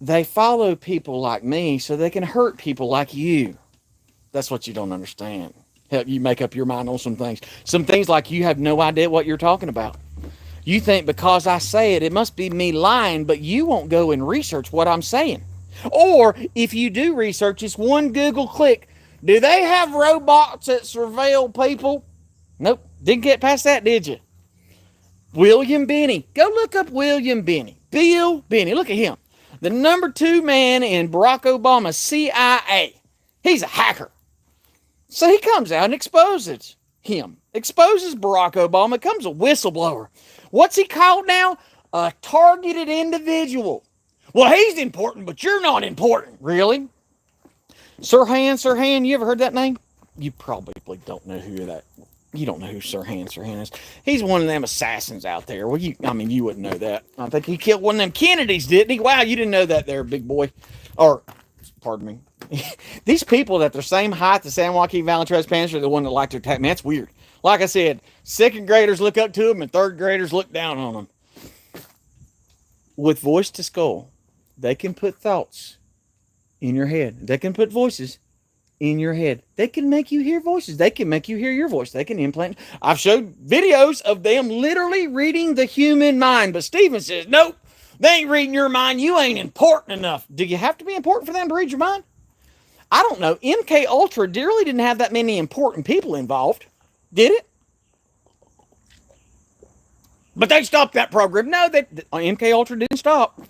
They follow people like me so they can hurt people like you. That's what you don't understand. Help you make up your mind on some things. Some things like you have no idea what you're talking about. You think because I say it, it must be me lying, but you won't go and research what I'm saying. Or if you do research, it's one Google click. Do they have robots that surveil people? Nope. Didn't get past that, did you? William Binney. Go look up William Binney. Bill Binney. Look at him. The number 2 man in Barack Obama's CIA. He's a hacker. So he comes out and exposes him. Exposes Barack Obama. Becomes a whistleblower. What's he called now? A targeted individual. Well, he's important, but you're not important. Really? Sirhan, you ever heard that name? You probably don't know who that. you don't know who Sirhan is. He's one of them assassins out there. Well, you wouldn't know that. I think he killed one of them Kennedys, didn't he? Wow, you didn't know that there, big boy. Or, pardon me. These people that they're same height as San Joaquin Valley transplants are the one that like to attack me. That's weird. Like I said, second graders look up to them and third graders look down on them. With voice to skull, they can put thoughts in your head. They can put voices in your head. They can make you hear voices. They can make you hear your voice. They can implant. I've showed videos of them literally reading the human mind. But Stephen says, nope, they ain't reading your mind. You ain't important enough. Do you have to be important for them to read your mind? I don't know. MK Ultra really didn't have that many important people involved. Did it? But they stopped that program. No, MK Ultra didn't stop.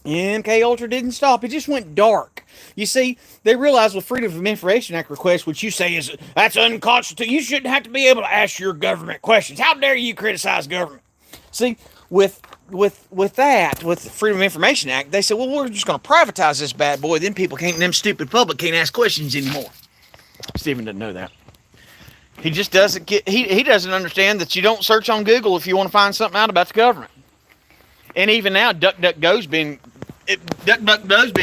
MK Ultra didn't stop. It just went dark. You see, they realized with Freedom of Information Act request, which you say is that's unconstitutional. You shouldn't have to be able to ask your government questions. How dare you criticize government? See, with the Freedom of Information Act, they said, well, we're just going to privatize this bad boy. Then people can't, them stupid public can't ask questions anymore. Stephen doesn't know that. He just doesn't get, he doesn't understand that you don't search on Google if you want to find something out about the government. And even now, DuckDuckGo's been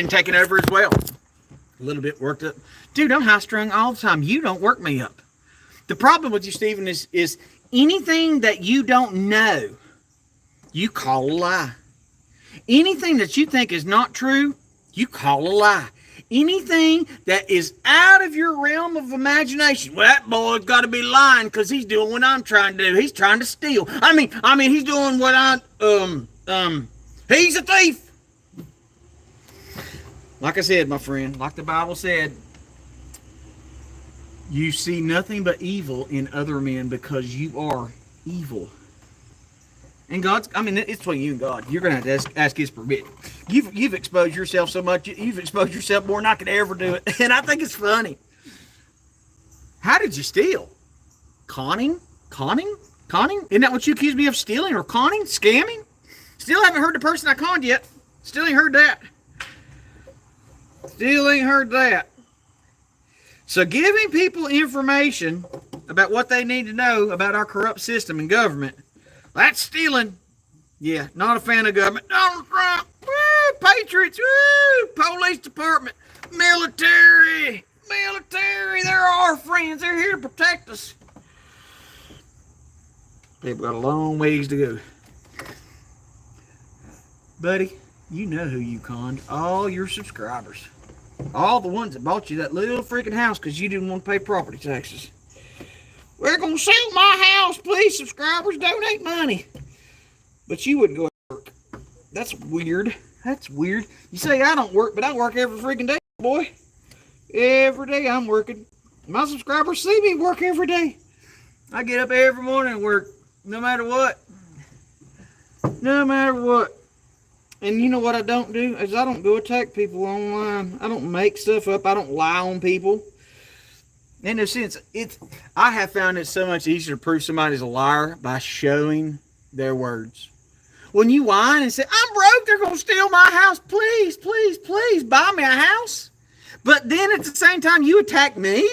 taken over as well. A little bit worked up. Dude, I'm high strung all the time. You don't work me up. The problem with you, Stephen, is anything that you don't know, you call a lie. Anything that you think is not true, you call a lie. Anything that is out of your realm of imagination, well, that boy's got to be lying because he's doing what I'm trying to do. He's trying to steal. I mean, he's doing what he's a thief. Like I said, my friend, like the Bible said, you see nothing but evil in other men because you are evil. And it's between you and God. You're going to have to ask His permission. You've exposed yourself so much. You've exposed yourself more than I could ever do it. And I think it's funny. How did you steal? Conning? Isn't that what you accused me of, stealing or conning? Scamming? Still haven't heard the person I conned yet. Still ain't heard that. So giving people information about what they need to know about our corrupt system and government, that's stealing. Yeah, not a fan of government. Donald Trump, woo, Patriots, woo, police department, military, they're our friends. They're here to protect us. People got a long ways to go. Buddy, you know who you conned. All your subscribers. All the ones that bought you that little freaking house because you didn't want to pay property taxes. We're going to sell my house. Please, subscribers, donate money. But you wouldn't go to work. That's weird. You say I don't work, but I work every freaking day, boy. Every day I'm working. My subscribers see me work every day. I get up every morning and work, no matter what. And you know what I don't do? Is I don't go attack people online. I don't make stuff up. I don't lie on people. In a sense, I have found it so much easier to prove somebody's a liar by showing their words. When you whine and say, I'm broke, they're going to steal my house. Please, please, please buy me a house. But then at the same time, you attack me.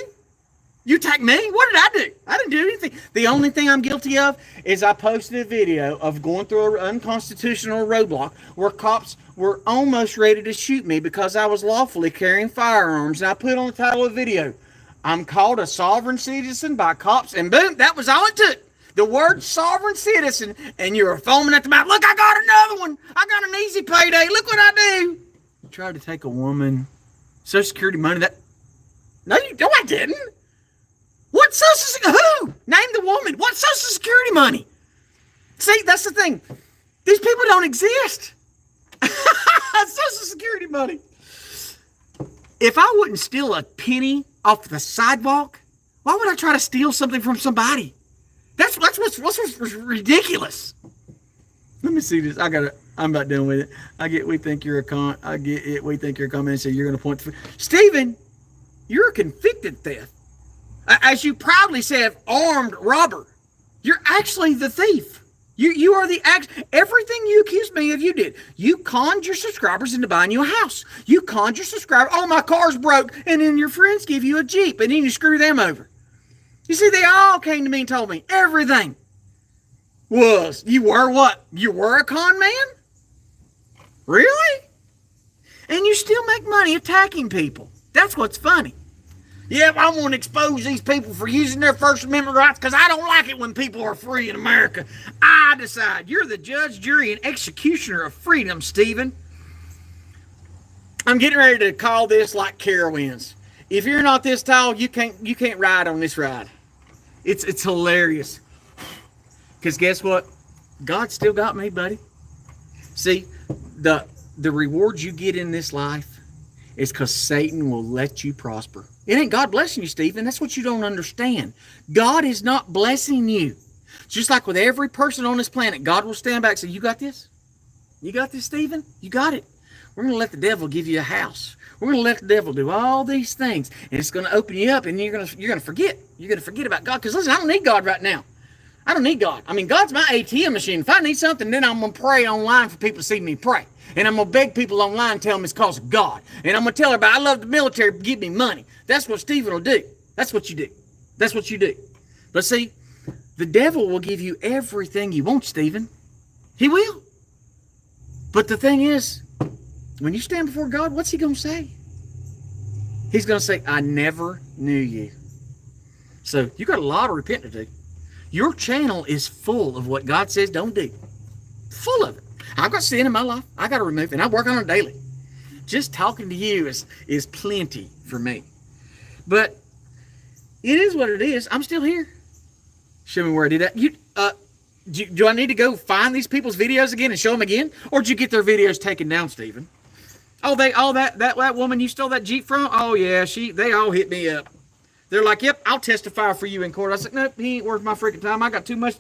You attack me? What did I do? I didn't do anything. The only thing I'm guilty of is I posted a video of going through an unconstitutional roadblock where cops were almost ready to shoot me because I was lawfully carrying firearms. And I put on the title of the video, I'm called a sovereign citizen by cops, and boom, that was all it took. The word sovereign citizen, and you were foaming at the mouth. Look, I got another one. I got an easy payday. Look what I do. You tried to take a woman, Social Security money. No, I didn't. What Social Security? Who? Name the woman. What Social Security money? See, that's the thing. These people don't exist. Social Security money. If I wouldn't steal a penny off the sidewalk, why would I try to steal something from somebody? That's what's ridiculous. Let me see this. I'm about done with it. We think you're a con. I get it. We think you're a con man, so you're going to point to Stephen, you're a convicted theft. As you proudly said, armed robber. You're actually the thief. You are the everything you accused me of, you did. You conned your subscribers into buying you a house. You conned your subscribers. Oh, my car's broke. And then your friends give you a Jeep and then you screw them over. You see, they all came to me and told me everything was, you were what? You were a con man? Really? And you still make money attacking people. That's what's funny. Yeah, I want to expose these people for using their First Amendment rights because I don't like it when people are free in America. I decide. You're the judge, jury, and executioner of freedom, Stephen. I'm getting ready to call this like Carowinds. If you're not this tall, you can't ride on this ride. It's hilarious. Because guess what? God still got me, buddy. See, the rewards you get in this life is because Satan will let you prosper. It ain't God blessing you, Stephen. That's what you don't understand. God is not blessing you. Just like with every person on this planet, God will stand back and say, you got this? You got this, Stephen? You got it. We're going to let the devil give you a house. We're going to let the devil do all these things. And it's going to open you up and you're going to forget. You're going to forget about God. Because listen, I don't need God right now. I don't need God. I mean, God's my ATM machine. If I need something, then I'm going to pray online for people to see me pray. And I'm going to beg people online, tell them it's because of God. And I'm going to tell everybody, I love the military, give me money. That's what Stephen will do. That's what you do. That's what you do. But see, the devil will give you everything you want, Stephen. He will. But the thing is, when you stand before God, what's he going to say? He's going to say, I never knew you. So you got a lot of repenting to do. Your channel is full of what God says don't do. Full of it. I've got sin in my life. I got to remove it. And I work on it daily. Just talking to you is plenty for me. But it is what it is. I'm still here. Show me where I did that. Do I need to go find these people's videos again and show them again? Or did you get their videos taken down, Stephen? Oh, that woman you stole that Jeep from? Oh, yeah, they all hit me up. They're like, yep, I'll testify for you in court. I said, nope, he ain't worth my freaking time. I got too much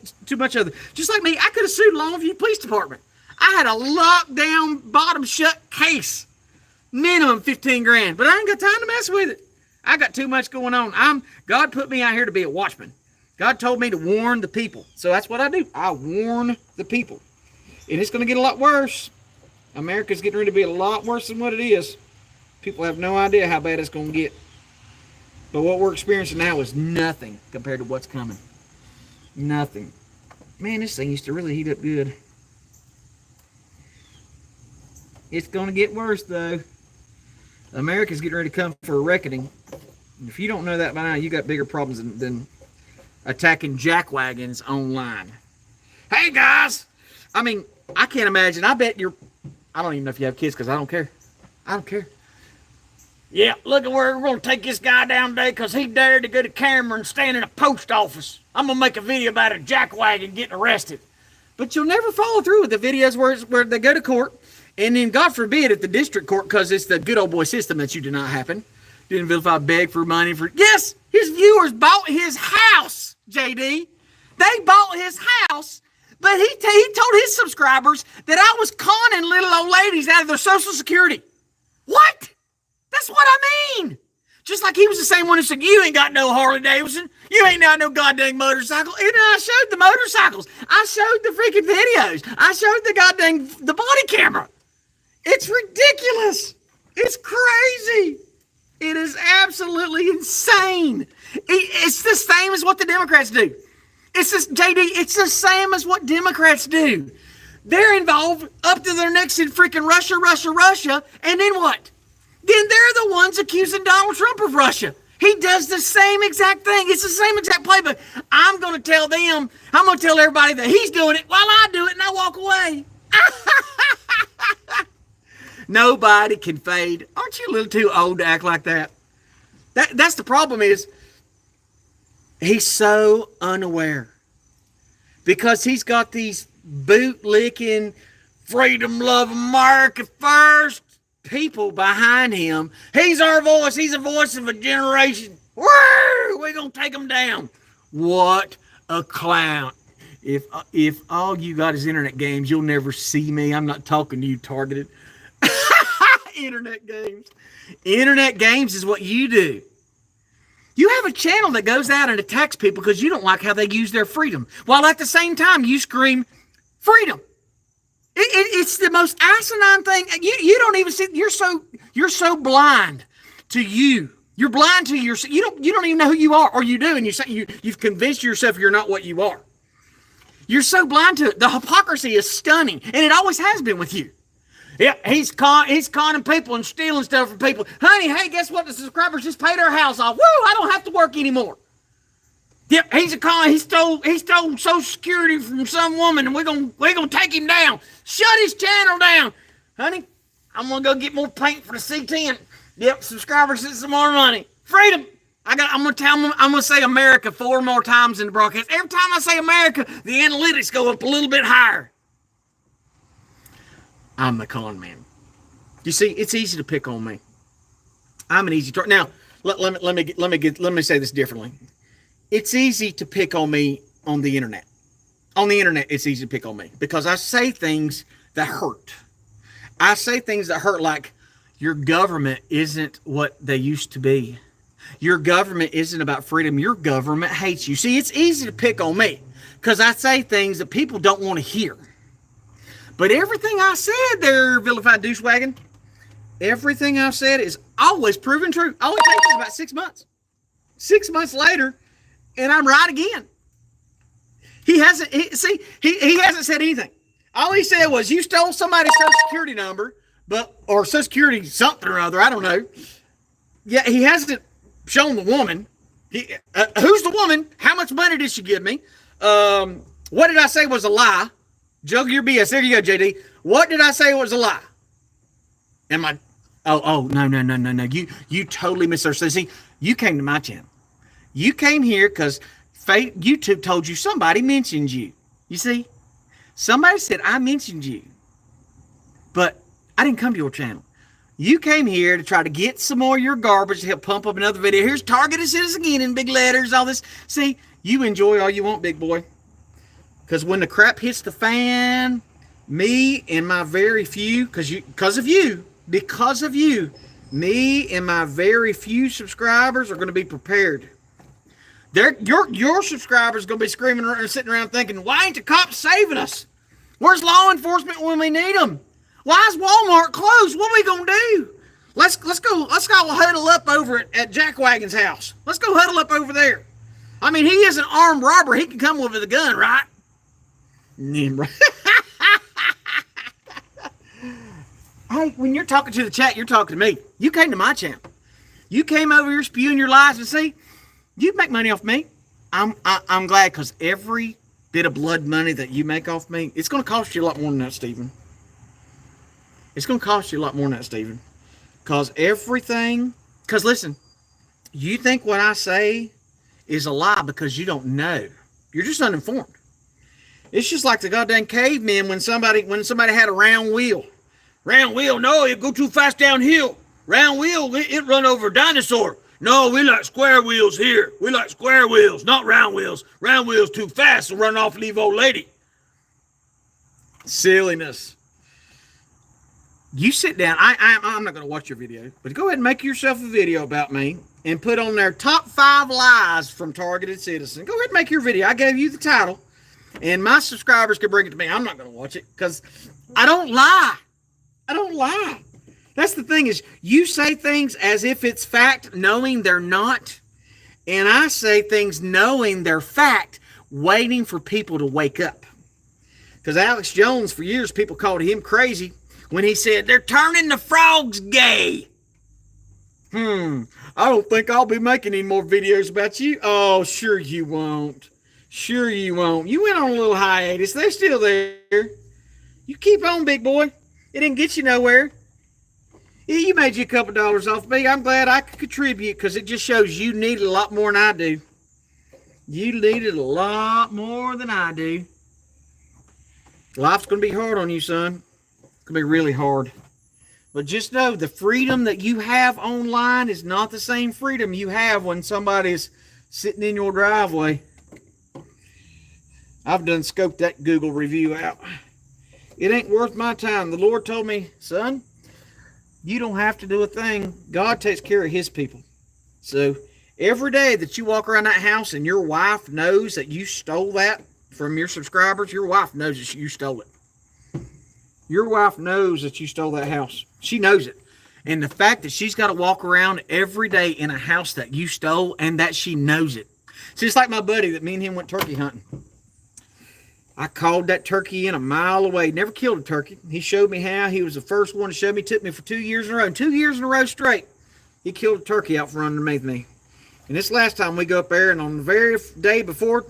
other. Just like me, I could have sued Longview Police Department. I had a lockdown, bottom shut case. Minimum 15 grand. But I ain't got time to mess with it. I got too much going on. God put me out here to be a watchman. God told me to warn the people. So that's what I do. I warn the people. And it's going to get a lot worse. America's getting ready to be a lot worse than what it is. People have no idea how bad it's going to get. But what we're experiencing now is nothing compared to what's coming. Nothing. Man, this thing used to really heat up good. It's going to get worse, though. America's getting ready to come for a reckoning. If you don't know that by now, you got bigger problems than attacking jackwagons online. Hey, guys! I mean, I can't imagine. I bet I don't even know if you have kids because I don't care. I don't care. Yeah, look at where we're going to take this guy down today because he dared to go to camera and stand in a post office. I'm going to make a video about a jackwagon getting arrested. But you'll never follow through with the videos where they go to court. And then, God forbid, at the district court, because it's the good old boy system that you do not happen. Didn't Villified beg for money for... Yes, his viewers bought his house, JD. They bought his house, but he told his subscribers that I was conning little old ladies out of their Social Security. What? That's what I mean. Just like he was the same one who said, you ain't got no Harley Davidson. You ain't got no goddamn motorcycle. And I showed the motorcycles. I showed the freaking videos. I showed the body camera. It's ridiculous. It's crazy. It is absolutely insane. It's the same as what the Democrats do. It's the same as what Democrats do. They're involved up to their necks in freaking Russia. And then what? Then they're the ones accusing Donald Trump of Russia. He does the same exact thing. It's the same exact playbook. I'm going to tell everybody that he's doing it while I do it and I walk away. Nobody can fade. Aren't you a little too old to act like that? That's the problem is he's so unaware. Because he's got these boot-licking, freedom-loving, America first people behind him. He's our voice. He's a voice of a generation. Woo! We're going to take him down. What a clown. If all you got is internet games, you'll never see me. I'm not talking to you, targeted. Internet games. Internet games is what you do. You have a channel that goes out and attacks people because you don't like how they use their freedom. While at the same time, you scream freedom. It's the most asinine thing. You don't even see. You're so blind to you You're blind to yourself. You don't even know who you are, or you do, and you've convinced yourself you're not what you are. You're so blind to it. The hypocrisy is stunning, and it always has been with you. Yeah, he's conning people and stealing stuff from people. Honey, hey, guess what? The subscribers just paid our house off. Woo! I don't have to work anymore. Yep, he's a con. He stole Social Security from some woman, and we're gonna take him down. Shut his channel down, honey. I'm gonna go get more paint for the C10. Yep, subscribers get some more money. Freedom. I'm gonna say America 4 more times in the broadcast. Every time I say America, the analytics go up a little bit higher. I'm the con man. You see, it's easy to pick on me. I'm an easy target. Now, let me say this differently. It's easy to pick on me on the internet. On the internet, it's easy to pick on me because I say things that hurt. I say things that hurt, like your government isn't what they used to be. Your government isn't about freedom. Your government hates you. See, it's easy to pick on me because I say things that people don't want to hear. But everything I said there, Villified douchewagon, everything I've said is always proven true. All it takes is about 6 months. 6 months later, and I'm right again. He hasn't said anything. All he said was, you stole somebody's Social Security number, or Social Security something or other, I don't know. Yeah, he hasn't shown the woman. Who's the woman? How much money did she give me? What did I say was a lie? Juggle your BS. There you go, JD. What did I say was a lie? No. You totally misunderstood. See, you came to my channel. You came here because YouTube told you somebody mentioned you. You see? Somebody said I mentioned you. But I didn't come to your channel. You came here to try to get some more of your garbage to help pump up another video. Here's Targeted Citizen again in big letters, all this. See, you enjoy all you want, big boy. Because when the crap hits the fan, me and my very few, because of you, me and my very few subscribers are going to be prepared. Your subscribers are going to be screaming and sitting around thinking, why ain't the cops saving us? Where's law enforcement when we need them? Why is Walmart closed? What are we going to do? Let's go huddle up over at Jack Wagon's house. Let's go huddle up over there. I mean, he is an armed robber. He can come with a gun, right? Hey, when you're talking to the chat, you're talking to me. You came to my channel. You came over here spewing your lies, and see, you make money off me. I'm glad, because every bit of blood money that you make off me, it's going to cost you a lot more than that, Stephen. It's going to cost you a lot more than that, Stephen. Because listen, you think what I say is a lie because you don't know. You're just uninformed. It's just like the goddamn cavemen when somebody had a round wheel. Round wheel, no, it go too fast downhill. Round wheel, it run over a dinosaur. No, we like square wheels here. We like square wheels, not round wheels. Round wheels too fast to run off and leave old lady. Silliness. You sit down. I'm not going to watch your video, but go ahead and make yourself a video about me and put on there top 5 lies from Targeted Citizen. Go ahead and make your video. I gave you the title, and my subscribers can bring it to me. I'm not going to watch it because I don't lie. I don't lie. That's the thing, is you say things as if it's fact, knowing they're not. And I say things knowing they're fact, waiting for people to wake up. Because Alex Jones, for years, people called him crazy when he said, they're turning the frogs gay. I don't think I'll be making any more videos about you. Oh, sure you won't. Sure you won't. You went on a little hiatus. They're still there. You keep on, big boy. It didn't get you nowhere. You made you a couple dollars off me. I'm glad I could contribute, because it just shows you need a lot more than I do. You needed a lot more than I do. Life's going to be hard on you, son. It's going to be really hard. But just know the freedom that you have online is not the same freedom you have when somebody's sitting in your driveway. I've done scoped that Google review out. It ain't worth my time. The Lord told me, son, you don't have to do a thing. God takes care of his people. So every day that you walk around that house and your wife knows that you stole that from your subscribers, your wife knows that you stole it. Your wife knows that you stole that house. She knows it. And the fact that she's got to walk around every day in a house that you stole and that she knows it. See, it's like my buddy that me and him went turkey hunting. I called that turkey in a mile away. Never killed a turkey. He showed me how. He was the first one to show me. Took me for 2 years in a row. 2 years in a row straight. He killed a turkey out from underneath me. And this last time we go up there, and on the very day before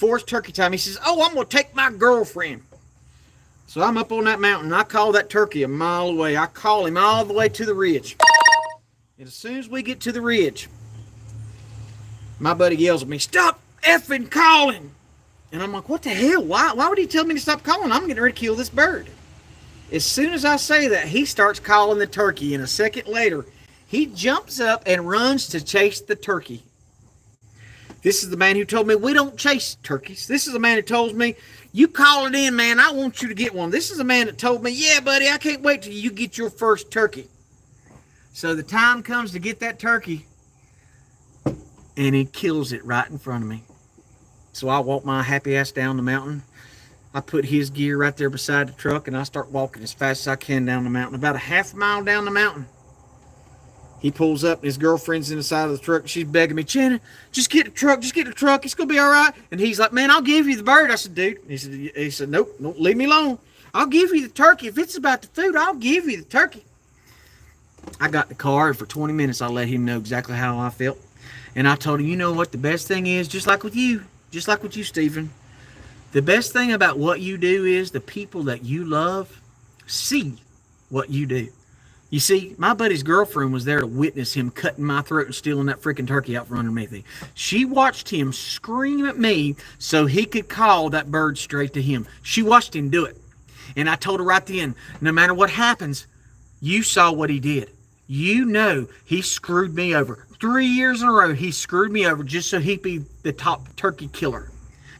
it's turkey time, he says, oh, I'm going to take my girlfriend. So I'm up on that mountain, and I call that turkey a mile away. I call him all the way to the ridge. And as soon as we get to the ridge, my buddy yells at me, stop effing calling. And I'm like, what the hell? Why would he tell me to stop calling? I'm getting ready to kill this bird. As soon as I say that, he starts calling the turkey. And a second later, he jumps up and runs to chase the turkey. This is the man who told me we don't chase turkeys. This is the man who told me, you call it in, man. I want you to get one. This is the man that told me, yeah, buddy, I can't wait till you get your first turkey. So the time comes to get that turkey, and he kills it right in front of me. So I walk my happy ass down the mountain. I put his gear right there beside the truck, and I start walking as fast as I can down the mountain. About a half mile down the mountain, he pulls up, and his girlfriend's in the side of the truck. She's begging me, Jenna, just get the truck. Just get the truck. It's going to be all right. And he's like, man, I'll give you the bird. I said, dude. He said, nope, don't leave me alone. I'll give you the turkey. If it's about the food, I'll give you the turkey. I got the car, and for 20 minutes, I let him know exactly how I felt. And I told him, you know what the best thing is, just like with you, Stephen, the best thing about what you do is the people that you love see what you do. You see, my buddy's girlfriend was there to witness him cutting my throat and stealing that freaking turkey out from underneath me. She watched him scream at me so he could call that bird straight to him. She watched him do it. And I told her right then, no matter what happens, you saw what he did. You know he screwed me over. 3 years in a row, he screwed me over just so he'd be the top turkey killer.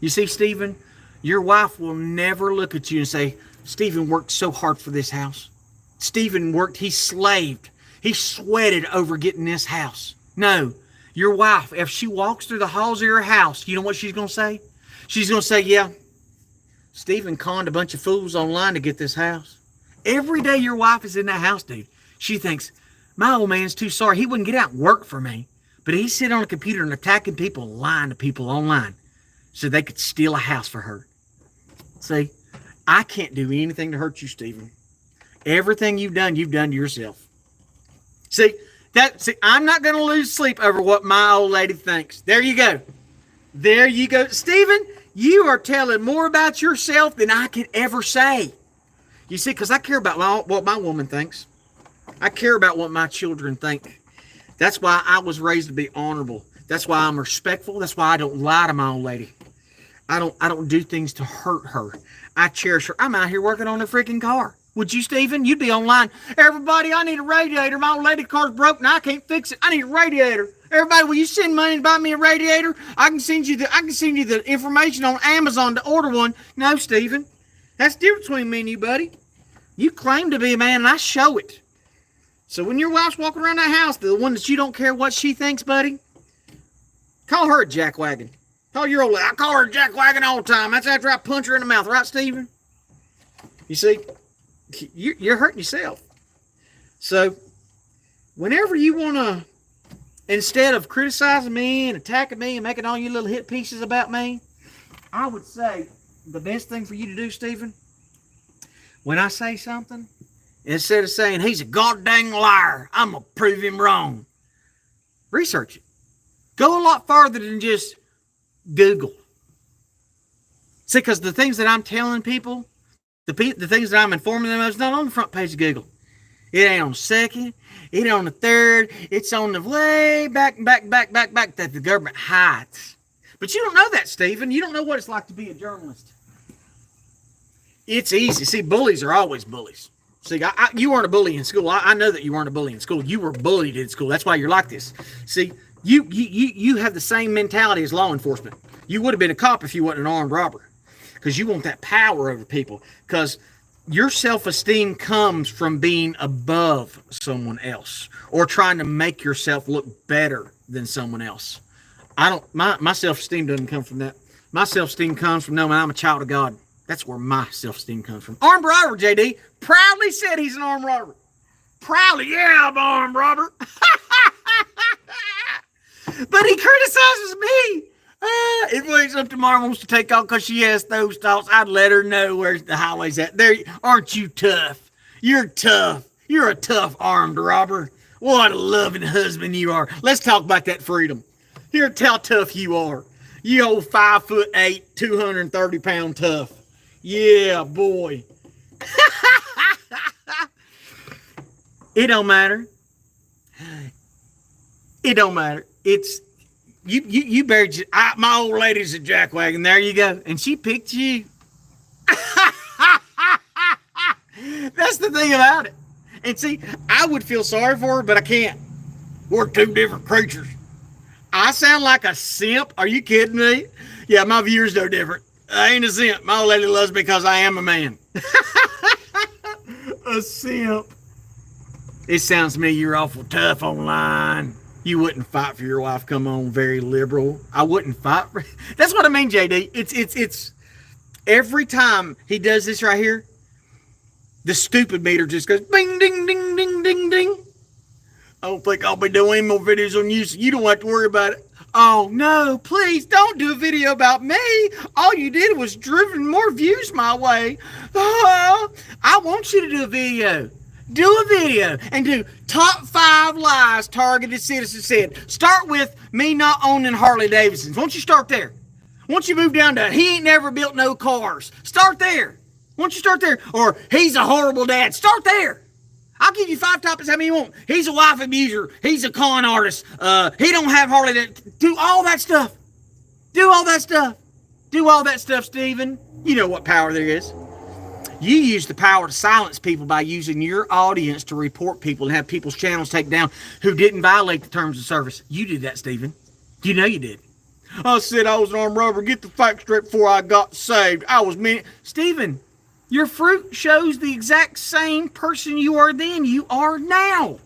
You see, Stephen, your wife will never look at you and say, Stephen worked so hard for this house. Stephen worked, he slaved. He sweated over getting this house. No, your wife, if she walks through the halls of your house, you know what she's going to say? She's going to say, yeah, Stephen conned a bunch of fools online to get this house. Every day your wife is in that house, dude, she thinks, my old man's too sorry. He wouldn't get out and work for me. But he's sitting on a computer and attacking people, lying to people online so they could steal a house for her. See, I can't do anything to hurt you, Stephen. Everything you've done to yourself. See, I'm not going to lose sleep over what my old lady thinks. There you go. There you go. Stephen, you are telling more about yourself than I could ever say. You see, because I care about what my woman thinks. I care about what my children think. That's why I was raised to be honorable. That's why I'm respectful. That's why I don't lie to my old lady. I don't do things to hurt her. I cherish her. I'm out here working on a freaking car. Would you, Stephen? You'd be online. Everybody, I need a radiator. My old lady car's broke and I can't fix it. I need a radiator. Everybody, will you send money to buy me a radiator? I can send you the information on Amazon to order one. No, Stephen. That's the difference between me and you, buddy. You claim to be a man and I show it. So when your wife's walking around that house, the one that you don't care what she thinks, buddy, call her a jackwagon. Call your old lady. I call her a jackwagon all the time. That's after I punch her in the mouth. Right, Stephen? You see, you're hurting yourself. So whenever you want to, instead of criticizing me and attacking me and making all your little hit pieces about me, I would say the best thing for you to do, Stephen, when I say something, instead of saying, he's a goddamn liar, I'm going to prove him wrong, research it. Go a lot farther than just Google. See, because the things that I'm telling people, the things that I'm informing them of, is not on the front page of Google. It ain't on the second. It ain't on the third. It's on the way back that the government hides. But you don't know that, Stephen. You don't know what it's like to be a journalist. It's easy. See, bullies are always bullies. See, you weren't a bully in school. I know that you weren't a bully in school. You were bullied in school. That's why you're like this. See, you have the same mentality as law enforcement. You would have been a cop if you wasn't an armed robber, because you want that power over people. Because your self-esteem comes from being above someone else or trying to make yourself look better than someone else. My self-esteem doesn't come from that. My self-esteem comes from knowing I'm a child of God. That's where my self-esteem comes from. Armed robber, JD, proudly said he's an armed robber. Proudly, yeah, I'm an armed robber. But he criticizes me. If he wakes up tomorrow and wants to take off because she has those thoughts, I'd let her know where the highway's at. There, aren't you tough? You're tough. You're a tough armed robber. What a loving husband you are. Let's talk about that freedom. Here's how tough you are. You old 5'8", 230-pound tough. Yeah, boy. It don't matter. It don't matter. It's you buried my old lady's a jackwagon. There you go, and she picked you. That's the thing about it. And see, I would feel sorry for her, but I can't. We're two different creatures. I sound like a simp. Are you kidding me? Yeah, my viewers are different. I ain't a simp. My old lady loves me because I am a man. A simp. It sounds to me you're awful tough online. You wouldn't fight for your wife. Come on, very liberal. I wouldn't fight for. That's what I mean, JD. It's every time he does this right here, the stupid meter just goes bing, ding, ding, ding, ding, ding. I don't think I'll be doing any more videos on you, so you don't have to worry about it. Oh, no, please don't do a video about me. All you did was driven more views my way. I want you to do a video. Do a video and do top 5 lies targeted citizens said. Start with me not owning Harley Davidsons. Won't you start there? Once you move down to he ain't never built no cars. Start there. Won't you start there? Or he's a horrible dad. Start there. I'll give you 5 topics how many you want. He's a wife abuser. He's a con artist. He don't have Harley. Do all that stuff. Do all that stuff. Do all that stuff, Stephen. You know what power there is. You use the power to silence people by using your audience to report people and have people's channels taken down who didn't violate the terms of service. You did that, Stephen. You know you did. I said I was an armed robber. Get the facts straight before I got saved. I was mean. Stephen, your fruit shows the exact same person you are then you are now.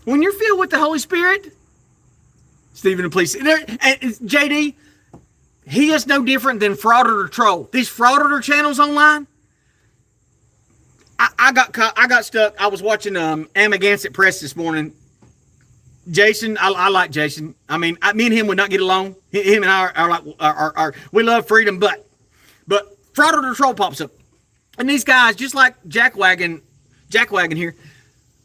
When you're filled with the Holy Spirit, Stephen, please. And JD, he is no different than frauditor troll. These frauditor channels online. I got stuck. I was watching Amagansett Press this morning. Jason, I like Jason. I mean, me and him would not get along. Him and I are like, we love freedom, but frauditor troll pops up. And these guys, just like Jackwagon here,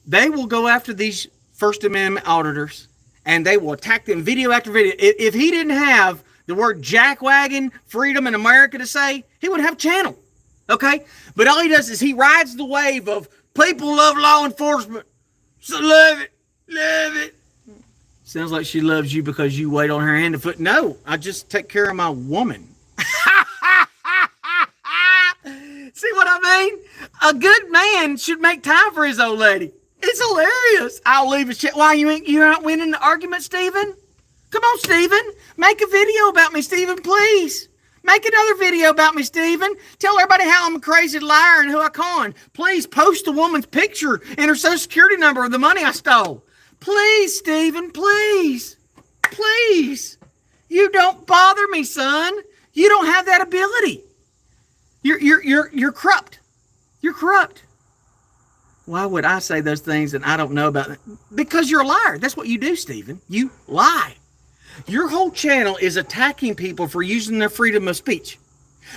they will go after these First Amendment auditors and they will attack them video after video. If he didn't have the word Jackwagon, freedom in America to say, he would have a channel. Okay? But all he does is he rides the wave of people love law enforcement. So love it. Love it. Sounds like she loves you because you wait on her hand and foot. No, I just take care of my woman. See what I mean? A good man should make time for his old lady. It's hilarious. I'll leave a shit. Why you're not winning the argument, Stephen? Come on, Stephen. Make a video about me, Stephen, please. Make another video about me, Stephen. Tell everybody how I'm a crazy liar and who I con. Please post the woman's picture and her social security number of the money I stole. Please, Stephen, please. Please. You don't bother me, son. You don't have that ability. You're corrupt. You're corrupt. Why would I say those things and I don't know about it? Because you're a liar. That's what you do, Stephen. You lie. Your whole channel is attacking people for using their freedom of speech.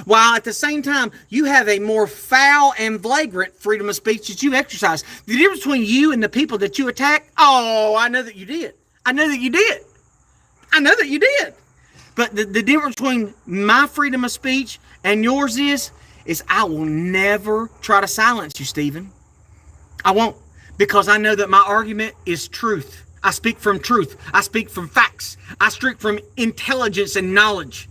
While at the same time, you have a more foul and flagrant freedom of speech that you exercise. The difference between you and the people that you attack, oh, I know that you did. I know that you did. I know that you did. But the difference between my freedom of speech and yours is I will never try to silence you, Stephen. I won't. Because I know that my argument is truth. I speak from truth. I speak from facts. I speak from intelligence and knowledge.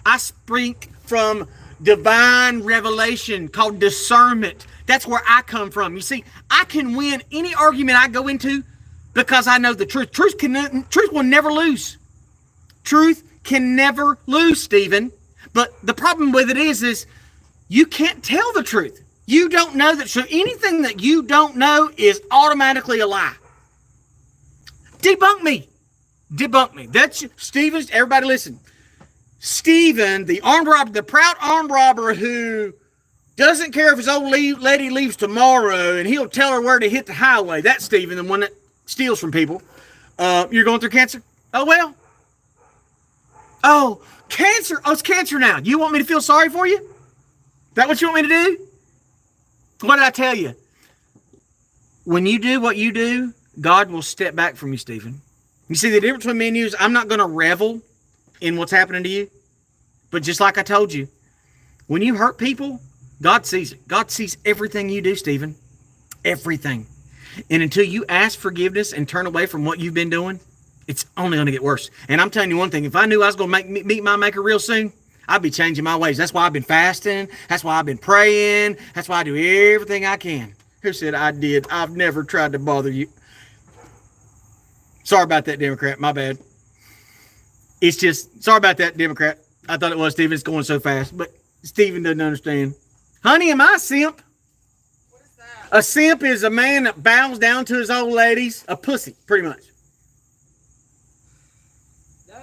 I speak from divine revelation called discernment. That's where I come from. You see, I can win any argument I go into because I know the truth. Truth will never lose. Truth can never lose, Stephen. But the problem with it is you can't tell the truth. You don't know that. So anything that you don't know is automatically a lie. Debunk me. Debunk me. That's Stephen. Everybody listen. Stephen, the armed robber, the proud armed robber who Doesn't care if his old lady leaves tomorrow, and he'll tell her where to hit the highway. That's Stephen, the one that steals from people. You're going through cancer? Oh, well. Oh, cancer. Oh, it's cancer now. You want me to feel sorry for you? That what you want me to do? What did I tell you? When you do what you do, God will step back from you, Stephen. You see, the difference between me and you is I'm not going to revel in what's happening to you. But just like I told you, when you hurt people, God sees it. God sees everything you do, Stephen. Everything. And until you ask forgiveness and turn away from what you've been doing, it's only going to get worse. And I'm telling you one thing. If I knew I was going to meet my maker real soon, I'd be changing my ways. That's why I've been fasting. That's why I've been praying. That's why I do everything I can. Who said I did? I've never tried to bother you. Sorry about that, Democrat. My bad. It's just, sorry about that, Democrat. I thought it was Stephen. It's going so fast. But Stephen doesn't understand. Honey, am I a simp? What is that? A simp is a man that bows down to his old ladies. A pussy, pretty much. No.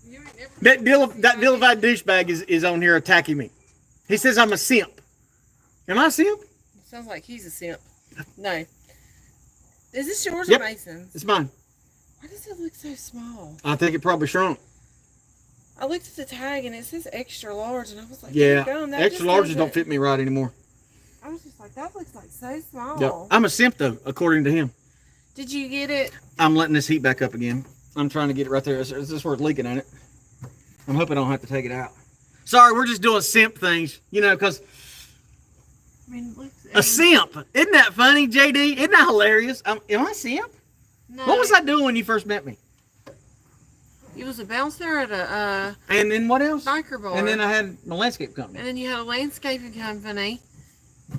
You ain't never That Villified douchebag is on here attacking me. He says I'm a simp. Am I a simp? Sounds like he's a simp. No. Is this yours Yep. or Mason's? It's mine. Why does it look so small? I think it probably shrunk. I looked at the tag and it says extra large, and I was like, Yeah, "Damn, that extra just larges doesn't-" don't fit me right anymore. I was just like, that looks like so small. Yep. I'm a simp though, according to him. Did you get it? I'm letting this heat back up again. I'm trying to get it right there. Is this where it's leaking in it? I'm hoping I don't have to take it out. Sorry, we're just doing simp things, because I mean, it looks. a simp. Isn't that funny, JD? Isn't that hilarious? Am I a simp? No. What was I doing when you first met me? It was a bouncer at a And then what else? biker bar. And then I had my landscape company. And then you had a landscaping company.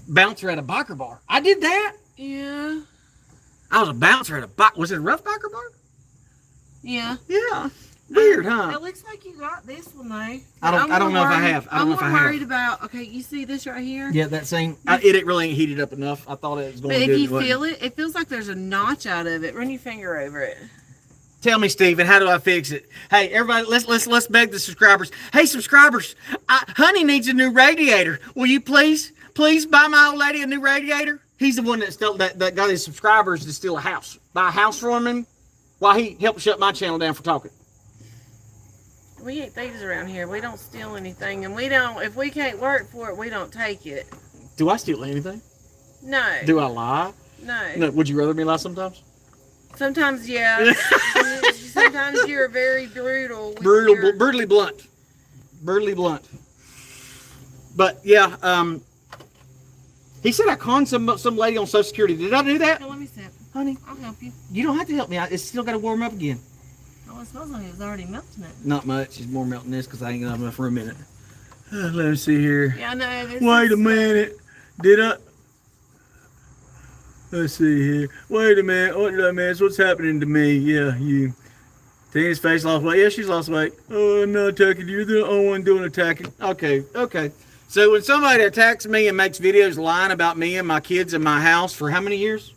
Bouncer at a biker bar. I did that. Yeah. I was a bouncer at a biker. Was it a rough biker bar? Yeah. Yeah. Weird, huh? It looks like you got this one though. I don't know if I have. I don't know if I I'm have. worried about. Okay, you see this right here? Yeah, that same. It really ain't heated up enough. I thought it was going But to. if you feel it, it feels like there's a notch out of it. Run your finger over it. Tell me, Steven, how do I fix it? Hey, everybody, let's beg the subscribers. Hey, subscribers, Honey needs a new radiator. Will you please buy my old lady a new radiator? He's the one that got his subscribers to steal a house. Buy a house from him while he helped shut my channel down for talking. We ain't thieves around here. We don't steal anything, and we don't. If we can't work for it, we don't take it. Do I steal anything? No. Do I lie? No. Would you rather me lie sometimes? Sometimes, yeah. Sometimes you're very brutal. with Brutally blunt. But yeah, he said I conned some lady on Social Security. Did I do that? Here, let me sip. Honey, I'll help you. you don't have to help me. It's still got to warm up again. Oh, it smells like it was already melting it. Not much. It's more melting this because I ain't got enough room in it. Let me see here. Yeah, I know. Wait a minute. Did I? Let's see here. Wait a minute. What did I miss? What's happening to me? Yeah, you. Tina's face lost weight. Yeah, she's lost weight. Oh, I'm not attacking you. You're the only one doing attacking. Okay. So when somebody attacks me and makes videos lying about me and my kids and my house for how many years?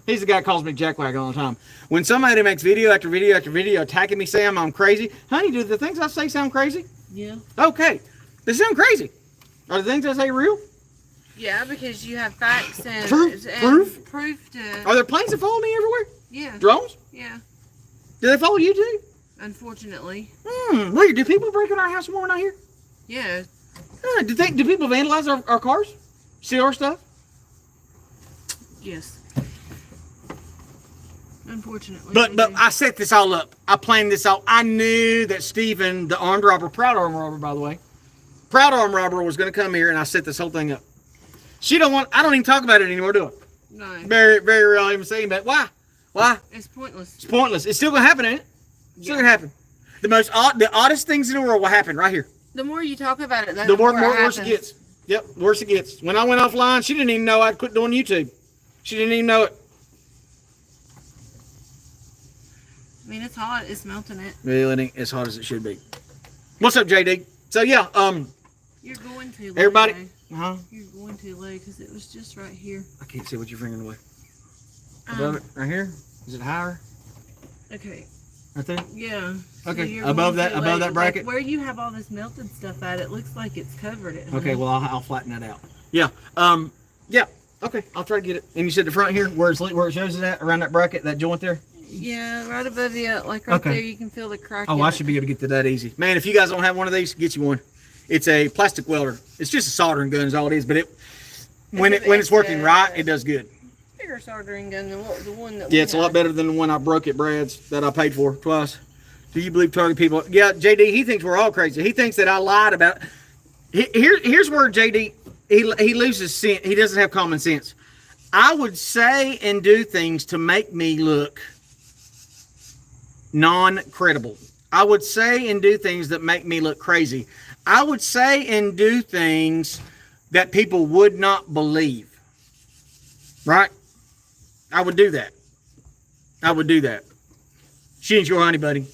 He's the guy who calls me jackwagon all the time. When somebody makes video after video after video attacking me, saying I'm crazy, honey, do the things I say sound crazy? Yeah. Okay. They sound crazy. Are the things I say real? Yeah, because you have facts and Proof to. Are there planes that follow me everywhere? Yeah. Drones? Yeah. Do they follow you too? Unfortunately. Weird. Do people break in our house when we're not here? Yeah. Do people vandalize our cars? Steal our stuff? Yes. Unfortunately. But I set this all up. I planned this all. I knew that Stephen, the armed robber, proud armed robber, by the way, proud armed robber was going to come here, and I set this whole thing up. I don't even talk about it anymore, do I? No. Very, very rarely even saying that. Why? It's pointless. It's pointless. It's still going to happen, ain't it? It's still going to happen. The oddest things in the world will happen right here. The more you talk about it, The more worse it gets. Yep, worse it gets. When I went offline, she didn't even know I'd quit doing YouTube. She didn't even know it. I mean, it's hot. It's melting it. Well, it ain't as hot as it should be. What's up, JD? So yeah, You're going too low. everybody. Though. You're going too low because it was just right here. I can't see what you're bringing away. Above it, right here. Is it higher? Okay. Right there? Yeah. Okay, you're above going that to, above that bracket? Like where you have all this melted stuff at, it looks like it's covered it. Honey. Okay, well, I'll flatten that out. Yeah. Yeah. Okay, I'll try to get it. And you said the front here, where it shows it at, around that bracket, that joint there? Yeah, right above the, like right there, you can feel the crack. Oh, I should be able to get to that easy. Man, if you guys don't have one of these, get you one. It's a plastic welder. It's just a soldering gun is all it is, but when it's working right, it does good. Bigger soldering gun than the one that Yeah, it's a lot better than the one I broke at Brad's that I paid for twice. Do you believe target people? Yeah, JD, he thinks we're all crazy. He thinks that I lied about it. Here's where JD, he loses sense. He doesn't have common sense. I would say and do things to make me look non-credible. I would say and do things that make me look crazy. I would say and do things that people would not believe. Right? I would do that. I would do that. She ain't your honey, buddy.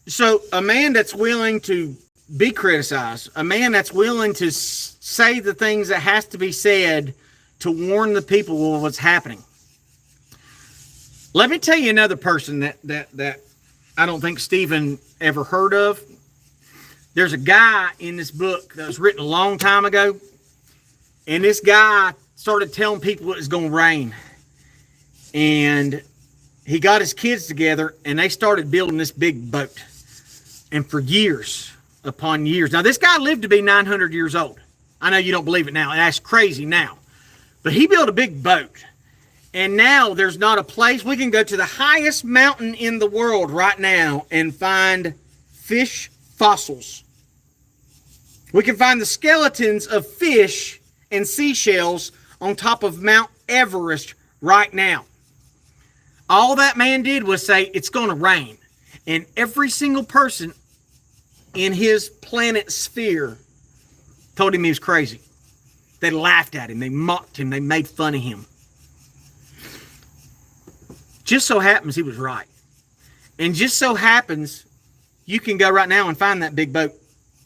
So a man that's willing to be criticized, a man that's willing to say the things that has to be said to warn the people of what's happening. Let me tell you another person that I don't think Stephen ever heard of. There's a guy in this book that was written a long time ago, and this guy started telling people it was going to rain. And he got his kids together, and they started building this big boat. And for years upon years. Now, this guy lived to be 900 years old. I know you don't believe it now. That's crazy now. But he built a big boat. And now there's not a place. We can go to the highest mountain in the world right now and find fish fossils. We can find the skeletons of fish and seashells on top of Mount Everest right now. All that man did was say, it's going to rain. And every single person in his planet sphere told him he was crazy. They laughed at him. They mocked him. They made fun of him. Just so happens he was right. And just so happens you can go right now and find that big boat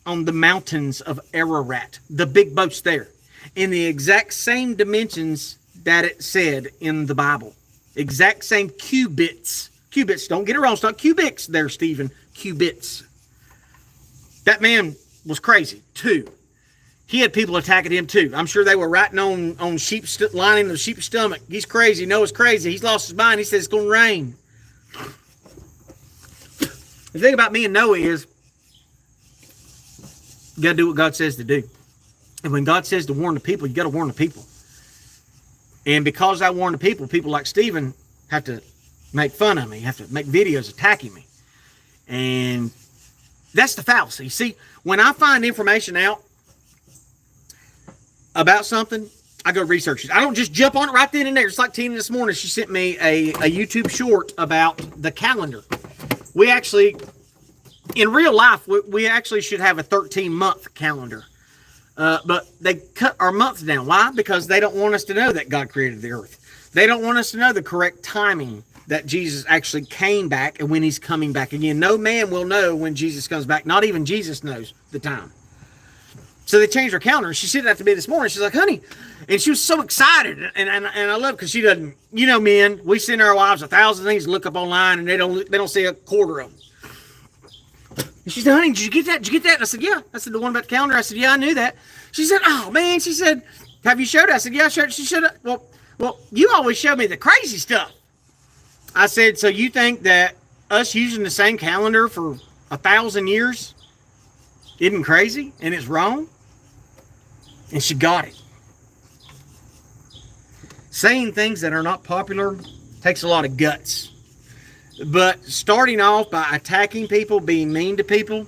on the mountains of Ararat. The big boat's there. In the exact same dimensions that it said in the Bible. Exact same cubits. Cubits, don't get it wrong. It's not cubics there, Stephen. Cubits. That man was crazy, too. He had people attacking him, too. I'm sure they were writing on sheep's lining the sheep's stomach. He's crazy. Noah's crazy. He's lost his mind. He says it's going to rain. The thing about me and Noah is, you got to do what God says to do. And when God says to warn the people, you got to warn the people. And because I warn the people, people like Stephen have to make fun of me, have to make videos attacking me. And that's the fallacy. See, when I find information out about something, I go research it. I don't just jump on it right then and there. It's like Tina this morning. She sent me a YouTube short about the calendar. We actually, in real life, we actually should have a 13-month calendar. But they cut our months down. Why? Because they don't want us to know that God created the earth. They don't want us to know the correct timing that Jesus actually came back and when he's coming back again. No man will know when Jesus comes back. Not even Jesus knows the time. So they changed her calendar. She said that to me this morning. She's like, honey, and she was so excited. And I love it because she doesn't, you know, men, we send our wives 1,000 things to look up online and they don't see a quarter of them. And she said, honey, did you get that? Did you get that? And I said, yeah. I said, the one about the calendar? I said, yeah, I knew that. She said, oh, man. She said, have you showed it? I said, yeah, I showed it. She said, well, you always show me the crazy stuff. I said, so you think that us using the same calendar for 1,000 years isn't crazy and it's wrong? And she got it. Saying things that are not popular takes a lot of guts. But starting off by attacking people, being mean to people,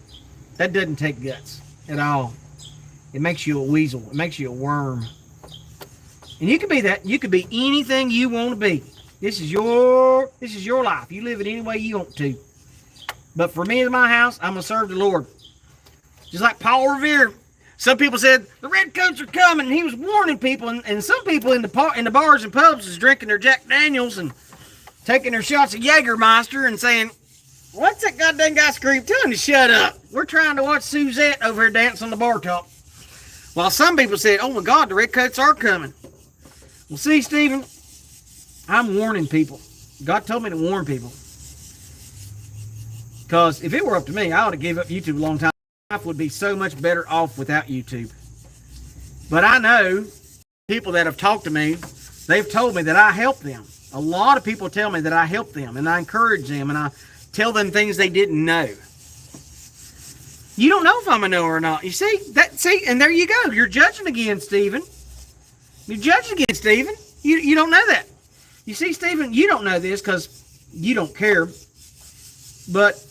that doesn't take guts at all. It makes you a weasel. It makes you a worm. And you can be that. You can be anything you want to be. This is your life. You live it any way you want to. But for me and my house, I'm going to serve the Lord. Just like Paul Revere. Some people said, the redcoats are coming. And he was warning people. And some people in the bars and pubs is drinking their Jack Daniels and taking their shots of Jägermeister and saying, what's that goddamn guy screaming? Tell him to shut up. We're trying to watch Suzette over here dance on the bar top. While some people said, oh my God, the redcoats are coming. Well, see, Stephen, I'm warning people. God told me to warn people. Because if it were up to me, I would have gave up YouTube a long time. Life would be so much better off without YouTube. But I know people that have talked to me, they've told me that I help them. A lot of people tell me that I help them, and I encourage them, and I tell them things they didn't know. You don't know if I'm a knower or not. You see? And there you go. You're judging again, Stephen. You're judging again, Stephen. You don't know that. You see, Stephen, you don't know this because you don't care. But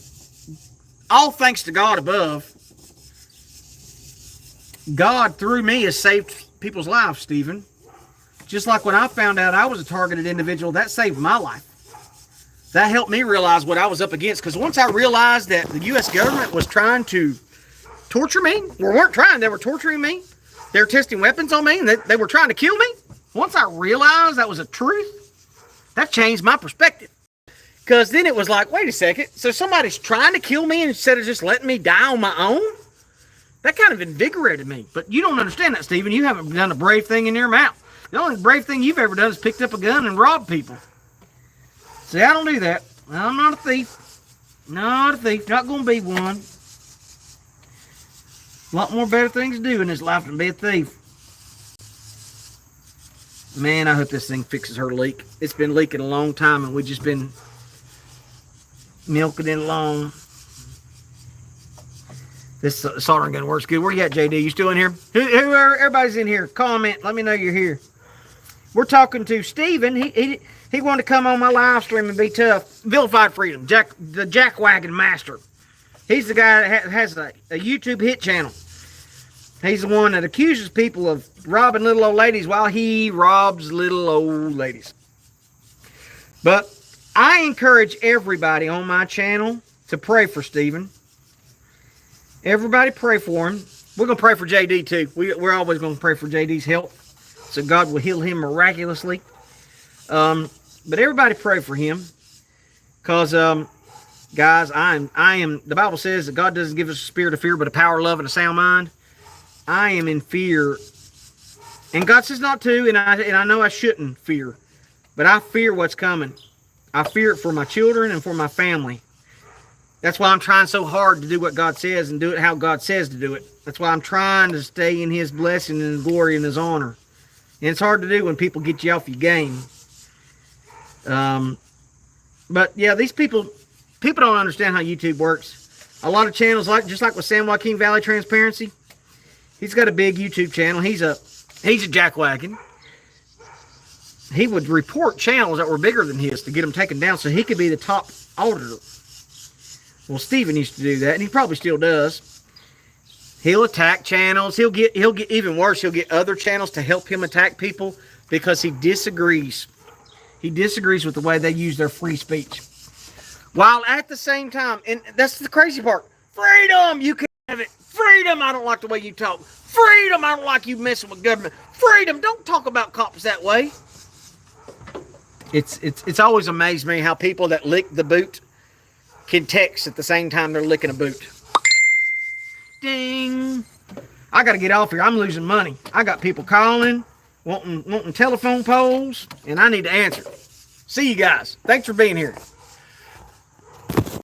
all thanks to God above, God, through me, has saved people's lives, Stephen. Just like when I found out I was a targeted individual, that saved my life. That helped me realize what I was up against. Because once I realized that the U.S. government was trying to torture me, or weren't trying, they were torturing me. They were testing weapons on me, and they were trying to kill me. Once I realized that was a truth, that changed my perspective. Because then it was like, wait a second, so somebody's trying to kill me instead of just letting me die on my own? That kind of invigorated me. But you don't understand that, Stephen. You haven't done a brave thing in your mouth. The only brave thing you've ever done is picked up a gun and robbed people. See, I don't do that. I'm not a thief. Not a thief. Not going to be one. A lot more better things to do in this life than be a thief. Man, I hope this thing fixes her leak. It's been leaking a long time, and we've just been milking it along. This soldering gun works good. Where you at, JD? You still in here? Everybody's in here. Comment. Let me know you're here. We're talking to Stephen. He wanted to come on my live stream and be tough. Villified Freedom, the Jackwagon Master. He's the guy that has a YouTube hit channel. He's the one that accuses people of robbing little old ladies while he robs little old ladies. But I encourage everybody on my channel to pray for Stephen. Everybody pray for him. We're going to pray for JD too. We're always going to pray for JD's health, so God will heal him miraculously. But everybody pray for him, because guys, I am. The Bible says that God doesn't give us a spirit of fear, but a power, love, and a sound mind. I am in fear, and God says not to, and I know I shouldn't fear, but I fear what's coming. I fear it for my children and for my family. That's why I'm trying so hard to do what God says and do it how God says to do it. That's why I'm trying to stay in His blessing and His glory and His honor. And it's hard to do when people get you off your game. But yeah, these people don't understand how YouTube works. A lot of channels, just like with San Joaquin Valley Transparency, he's got a big YouTube channel. He's a jackwagon. He would report channels that were bigger than his to get them taken down so he could be the top auditor. Well, Stephen used to do that, and he probably still does. He'll attack channels. He'll get even worse. He'll get other channels to help him attack people because he disagrees. He disagrees with the way they use their free speech. While at the same time, and that's the crazy part, freedom, you can have it. Freedom, I don't like the way you talk. Freedom, I don't like you messing with government. Freedom, don't talk about cops that way. It's always amazed me how people that lick the boot can text at the same time they're licking a boot. Ding. I got to get off here. I'm losing money. I got people calling, wanting telephone poles, and I need to answer. See you guys. Thanks for being here.